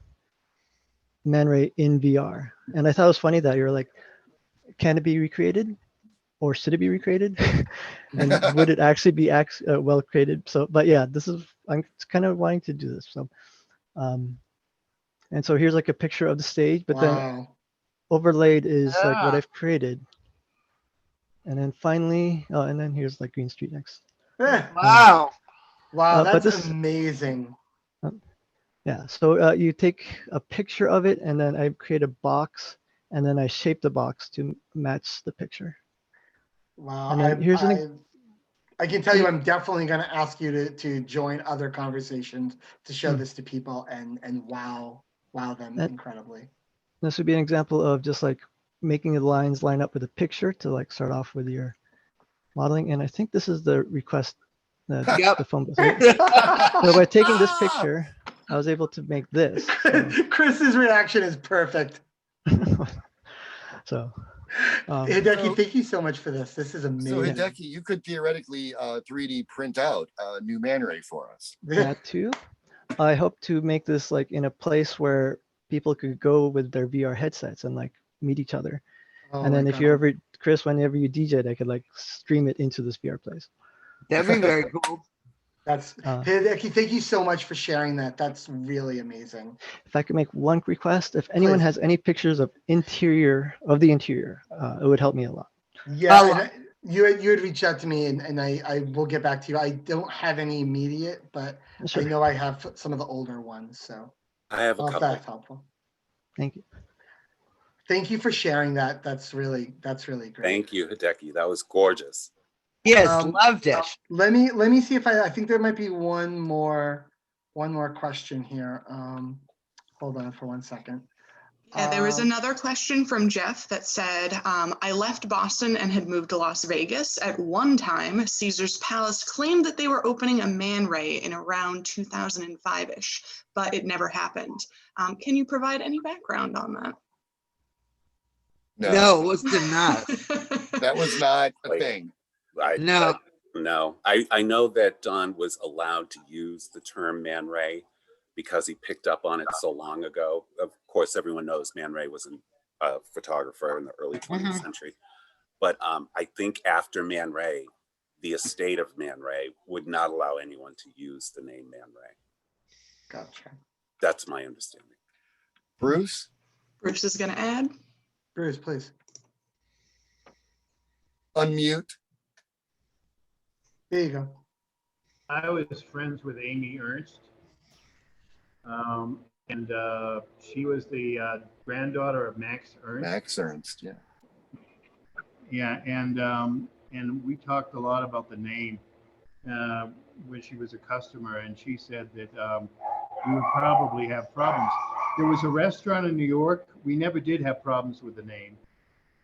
ManRay in VR. And I thought it was funny that you're like, can it be recreated? Or should it be recreated? And would it actually be well created? So, but yeah, I'm kind of wanting to do this. So, and so here's like a picture of the stage, but then overlaid is like what I've created. And then finally, and then here's like Green Street next. Wow. Wow, but that's amazing. Yeah, so you take a picture of it and then I create a box and then I shape the box to match the picture. Wow. And then here's I can tell you, I'm definitely going to ask you to join other conversations to show this to people and wow them incredibly. This would be an example of just like making the lines line up with a picture to like start off with your modeling. And I think this is the request, the phone booth. So by taking this picture, I was able to make this. So. Chris's reaction is perfect. So. Hideki, thank you so much for this. This is amazing. So Hideki, you could theoretically 3D print out a new ManRay for us. That too. I hope to make this like in a place where people could go with their VR headsets and like meet each other. And then if you ever, Chris, whenever you DJ'd, I could like stream it into this VR place. That'd be very cool. That's Hideki, thank you so much for sharing that. That's really amazing. If I could make one request, if anyone has any pictures of the interior, it would help me a lot. Yeah, you had reached out to me and I will get back to you. I don't have any immediate, but I know I have some of the older ones. So I have a couple. That's helpful. Thank you. Thank you for sharing that. That's really great. Thank you, Hideki. That was gorgeous. Yes, Um, loved it. Let me see if I think there might be one more question here. Hold on for 1 second. Yeah, there was another question from Jeff that said, I left Boston and had moved to Las Vegas. At one time, Caesar's Palace claimed that they were opening a ManRay in around 2005-ish, but it never happened. Can you provide any background on that? No, it was not. That was not a Like, thing. No. No. I know that Don was allowed to use the term Man Ray because he picked up on it so long ago. Of course, everyone knows Man Ray was a photographer in the early 20th century. But I think after Man Ray, the estate of Man Ray would not allow anyone to use the name Man Ray. Gotcha. That's my understanding. Bruce? Bruce is going to add. Bruce, please. Unmute. There you go. I was friends with Amy Ernst. And she was the granddaughter of Max Ernst. Max Ernst, yeah. Yeah, and we talked a lot about the name when she was a customer, and she said that we would probably have problems. There was a restaurant in New York. We never did have problems with the name,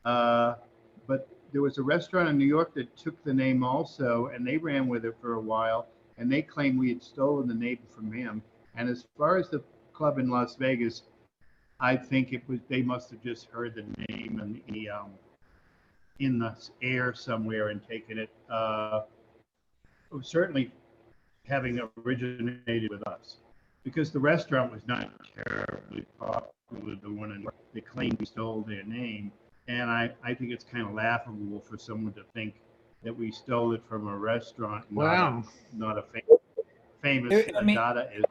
but there was a restaurant in New York that took the name also, and they ran with it for a while, and they claimed we had stolen the name from him. And as far as the club in Las Vegas, I think it was they must have just heard the name and in the air somewhere and taken it. Certainly having originated with us, because the restaurant was not terribly popular. The one in they claimed we stole their name, and I think it's kind of laughable for someone to think that we stole it from a restaurant. Wow. Not a famous Dada is.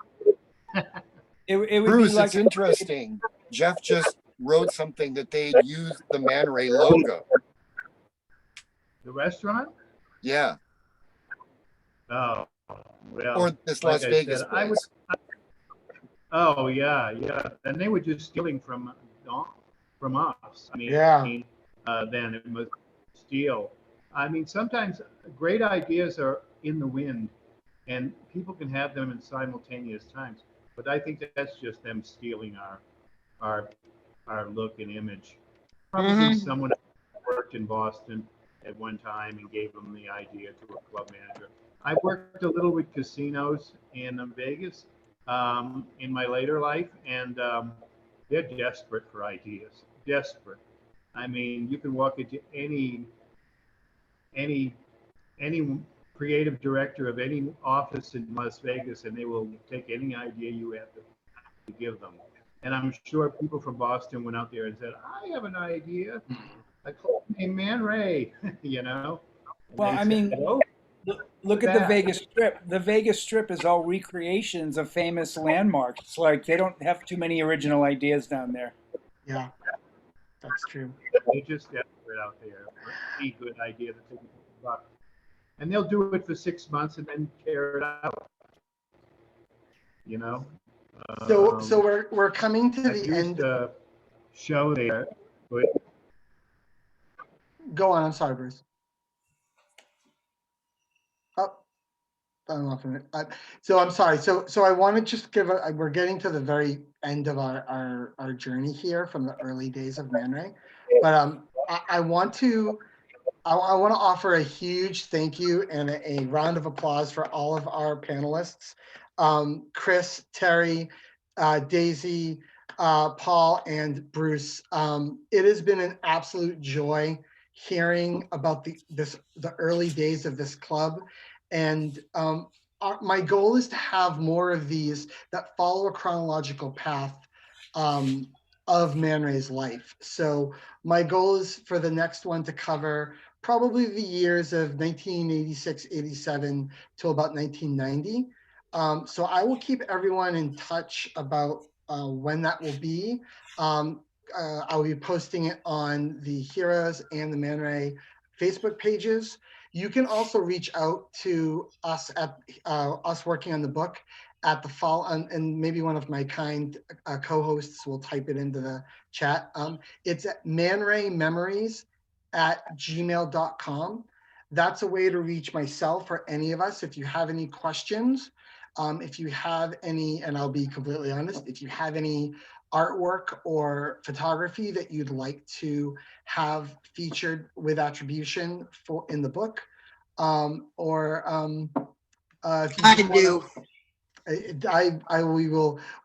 It would Bruce, be like it's interesting. Jeff just wrote something that they used the Man Ray logo. The restaurant? Yeah. Oh, well. Or this Las Vegas place. Oh, yeah. And they were just stealing from us. I mean, Yeah. Then it was steal. I mean, sometimes great ideas are in the wind, and people can have them in simultaneous times. But I think that's just them stealing our look and image. Probably someone worked in Boston at one time and gave them the idea to a club manager. I worked a little with casinos in Vegas in my later life, and they're desperate for ideas. Desperate. I mean, you can walk into any creative director of any office in Las Vegas, and they will take any idea you have to give them. And I'm sure people from Boston went out there and said, "I have an idea. I call him Man Ray," you know. And well, they I said, mean, "Oh, look at the Vegas Strip. The Vegas Strip is all recreations of famous landmarks. It's like they don't have too many original ideas down there. Yeah, that's true. They just desperate out there for any good idea that they can buck. And they'll do it for 6 months and then tear it out. You know. So we're coming to the end. A show there, but Go on. I'm sorry, Bruce. Oh, I'm off a minute. So I'm sorry. So I want to just give we're getting to the very end of our journey here from the early days of Man Ray, but I want to offer a huge thank you and a round of applause for all of our panelists, Chris, Terry, Daisy, Paul, and Bruce. It has been an absolute joy hearing about the early days of this club, and my goal is to have more of these that follow a chronological path of Man Ray's life. So my goal is for the next one to cover probably the years of 1986, 87 till about 1990. So I will keep everyone in touch about when that will be. I will be posting it on the Heroes and the Man Ray Facebook pages. You can also reach out to us at us working on the book at the fall, and maybe one of my kind co-hosts will type it into the chat. It's at manraymemories@gmail.com. That's a way to reach myself or any of us if you have any questions. If you have any, and I'll be completely honest, if you have any artwork or photography that you'd like to have featured with attribution for in the book, or if you I just do.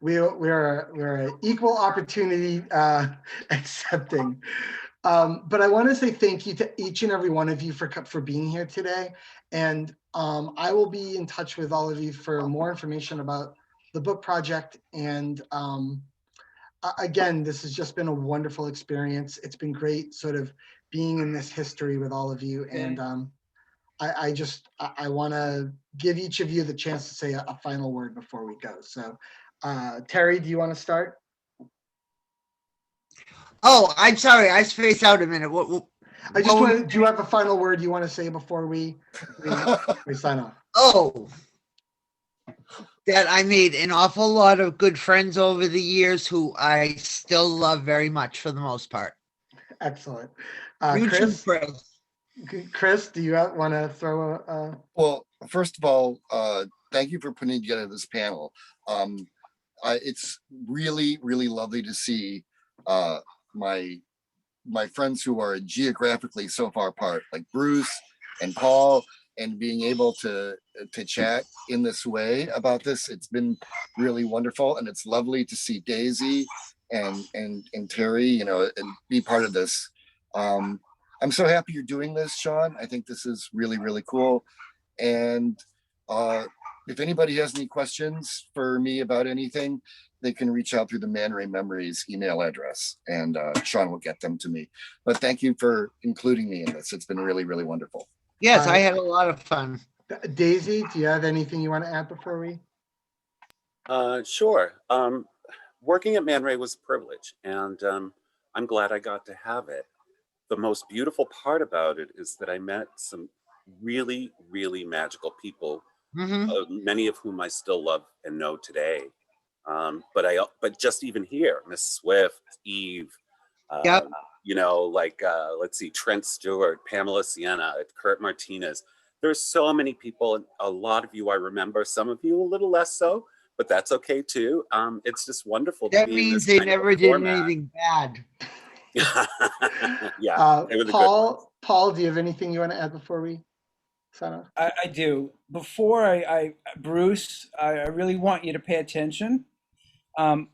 we're an equal opportunity accepting. But I want to say thank you to each and every one of you for being here today. And I will be in touch with all of you for more information about the book project. And again, this has just been a wonderful experience. It's been great sort of being in this history with all of you. And I want to give each of you the chance to say a final word before we go. So Terry, do you want to start? Oh, I'm sorry. I spaced out a minute. I just want to, do you have a final word you want to say before we sign off? Oh, that I made an awful lot of good friends over the years who I still love very much for the most part. Excellent. Chris, do you want to throw a? Well, first of all, thank you for putting together this panel. It's really, really lovely to see my friends who are geographically so far apart, like Bruce and Paul, and being able to chat in this way about this. It's been really wonderful, and it's lovely to see Daisy and Terry, you know, and be part of this. I'm so happy you're doing this, Sean. I think this is really, really cool. And if anybody has any questions for me about anything, they can reach out through the ManRay Memories email address, and Sean will get them to me. But thank you for including me in this. It's been really, really wonderful. Yes, I had a lot of fun. Daisy, do you have anything you want to add before we? Sure. Working at ManRay was a privilege, and I'm glad I got to have it. The most beautiful part about it is that I met some really, really magical people, many of whom I still love and know today. But just even here, Miss Swift, Eve, you know, like let's see, Trent Stewart, Pamela Sienna, Kurt Martinez. There's so many people, and a lot of you I remember. Some of you a little less so, but that's okay too. It's just wonderful. That to be means in this they never did anything bad. Yeah, they were the good ones. Paul, do you have anything you want to add before we sign off? I do. Before Bruce, I really want you to pay attention. I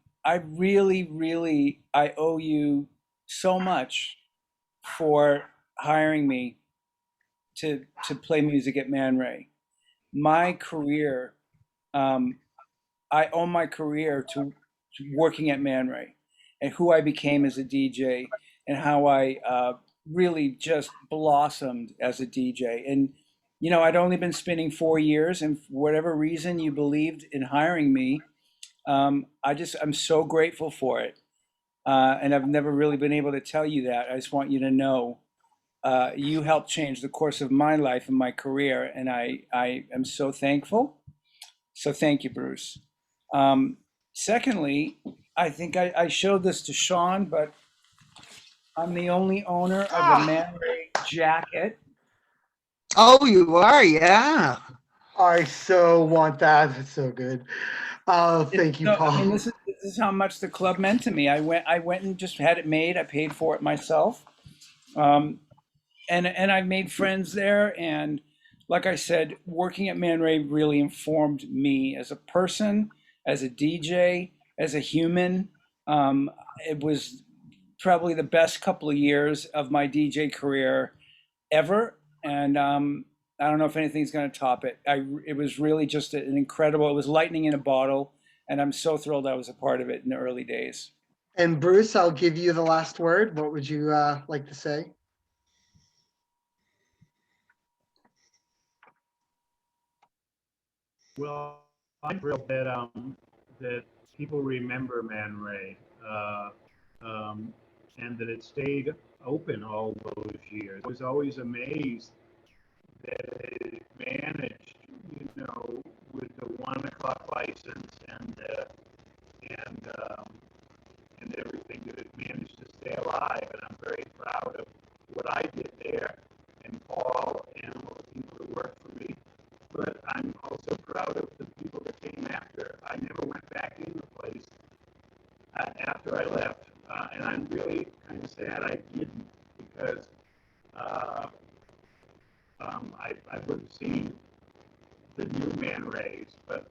really, I owe you so much for hiring me to play music at ManRay. My career, I owe my career to working at ManRay, and who I became as a DJ, and how I really just blossomed as a DJ. And you know, I'd only been spinning 4 years, and for whatever reason you believed in hiring me, I'm so grateful for it. And I've never really been able to tell you that. I just want you to know you helped change the course of my life and my career, and I am so thankful. So thank you, Bruce. Secondly, I think I showed this to Sean, but I'm the only owner of a ManRay jacket. Oh, you are? Yeah. I so want that. It's so good. Thank you, Paul. I mean, this is how much the club meant to me. I went and just had it made. I paid for it myself. And I've made friends there. And like I said, working at ManRay really informed me as a person, as a DJ, as a human. It was probably the best couple of years of my DJ career ever. And I don't know if anything's going to top it. It was really just an incredible, it was lightning in a bottle. And I'm so thrilled I was a part of it in the early days. And Bruce, I'll give you the last word. What would you like to say? Well, I'm thrilled that that people remember ManRay, and that it stayed open all those years. I was always amazed that is managed, you know, with the 1 o'clock license and everything, that it managed to stay alive. And I'm very proud of what I did there, and Paul and all the people that worked for me. But I'm also proud of the people that came after. I never went back in the place after I left, and I'm really kind of sad I didn't, because I would have seen the new ManRays, but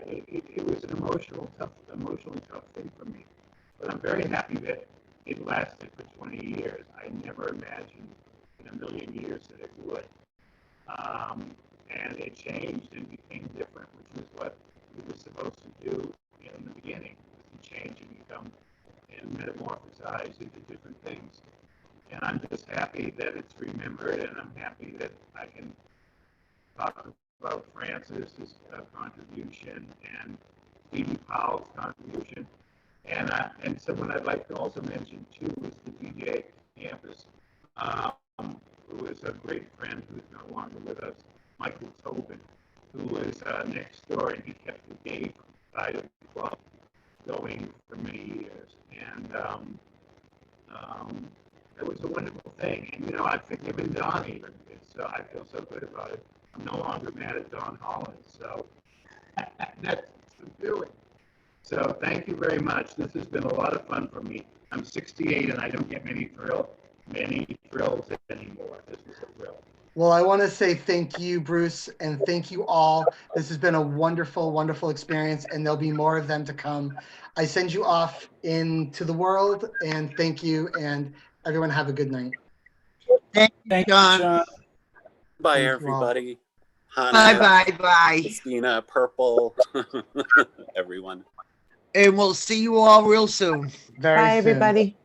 it was an emotionally tough thing for me. But I'm very happy that it lasted for 20 years. I never imagined in a million years that it would. And it changed and became different, which is what it was supposed to do in the beginning, to change and become and metamorphosize into different things. And I'm just happy that it's remembered, and I'm happy that I can talk about Francis's contribution and Phoebe Powell's contribution. And someone I'd like to also mention too is the DJ campus, who is a great friend who's no longer with us, Michael Tobin, who was next door, and he kept the gay side of the club going for many years. And it was a wonderful thing. And, you know, I've forgiven Don even. So I feel so good about it. I'm no longer mad at Don Holland. So that's the feeling. So thank you very much. This has been a lot of fun for me. I'm 68 and I don't get many thrills anymore. This was a thrill. Well, I want to say thank you, Bruce, and thank you all. This has been a wonderful, wonderful experience, and there'll be more of them to come. I send you off into the world, and thank you, and everyone have a good night. Thank you, Thank you, John. Sean. Bye, Thank you all. everybody. Bye, Hannah, bye, bye. Christina, Purple, everyone. And we'll see you all real soon. Very Bye, soon. everybody.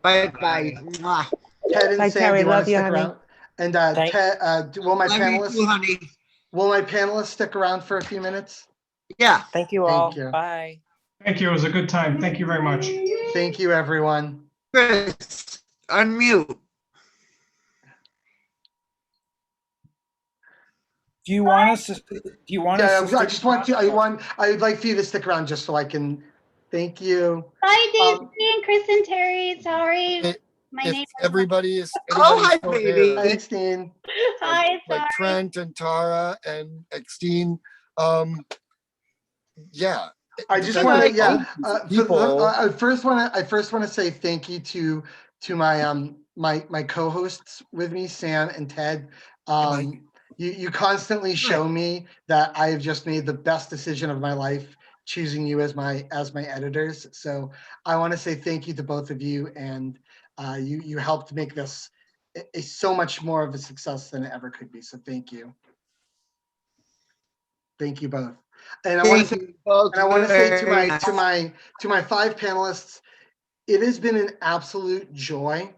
Bye, bye. Mwah. Ted and Bye, Sam, Terry. do you want Love to you, stick honey. around? And Thank- Ted, will my Love you too, honey. panelists stick around for a few minutes? Yeah. Thank you all. Thank you. Bye. Thank you. It was a good time. Thank you very much. Thank you, everyone. Chris, unmute. Do you want us to? Do you want Yeah, us to? I just want to. I'd like for you to stick around just so I can. Thank you. Bye, Daisy and Chris and Terry. Sorry, my If name. everybody is Oh, hi, still baby. there, Thanks, Dean. Hi, like sorry. Trent and Tara and Extine, yeah. I just That's want to, like yeah. people. I first want to say thank you to my my co-hosts with me, Sam and Ted. You constantly show me that I have just made the best decision of my life, choosing you as my editors. So I want to say thank you to both of you, and you helped make this so much more of a success than it ever could be. So thank you. Thank you both. And I want to say to my 5 panelists, it has been an absolute joy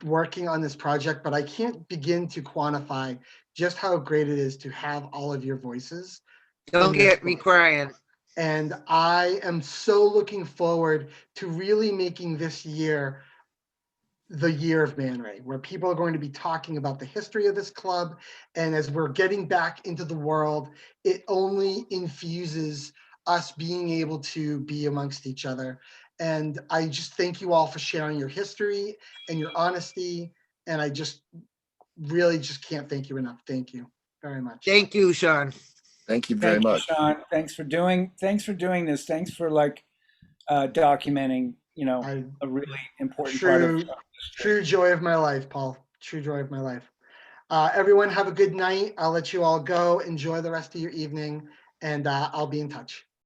working on this project, but I can't begin to quantify just how great it is to have all of your voices. Don't get me crying. And I am so looking forward to really making this year the year of ManRay, where people are going to be talking about the history of this club. And as we're getting back into the world, it only infuses us being able to be amongst each other. And I just thank you all for sharing your history and your honesty. And I just really just can't thank you enough. Thank you very much. Thank you, Sean. Thank you very much. Sean. Thanks for doing this. Thanks for documenting, a really important part of true joy of my life, Paul. True joy of my life. Everyone have a good night. I'll let you all go. Enjoy the rest of your evening, and I'll be in touch.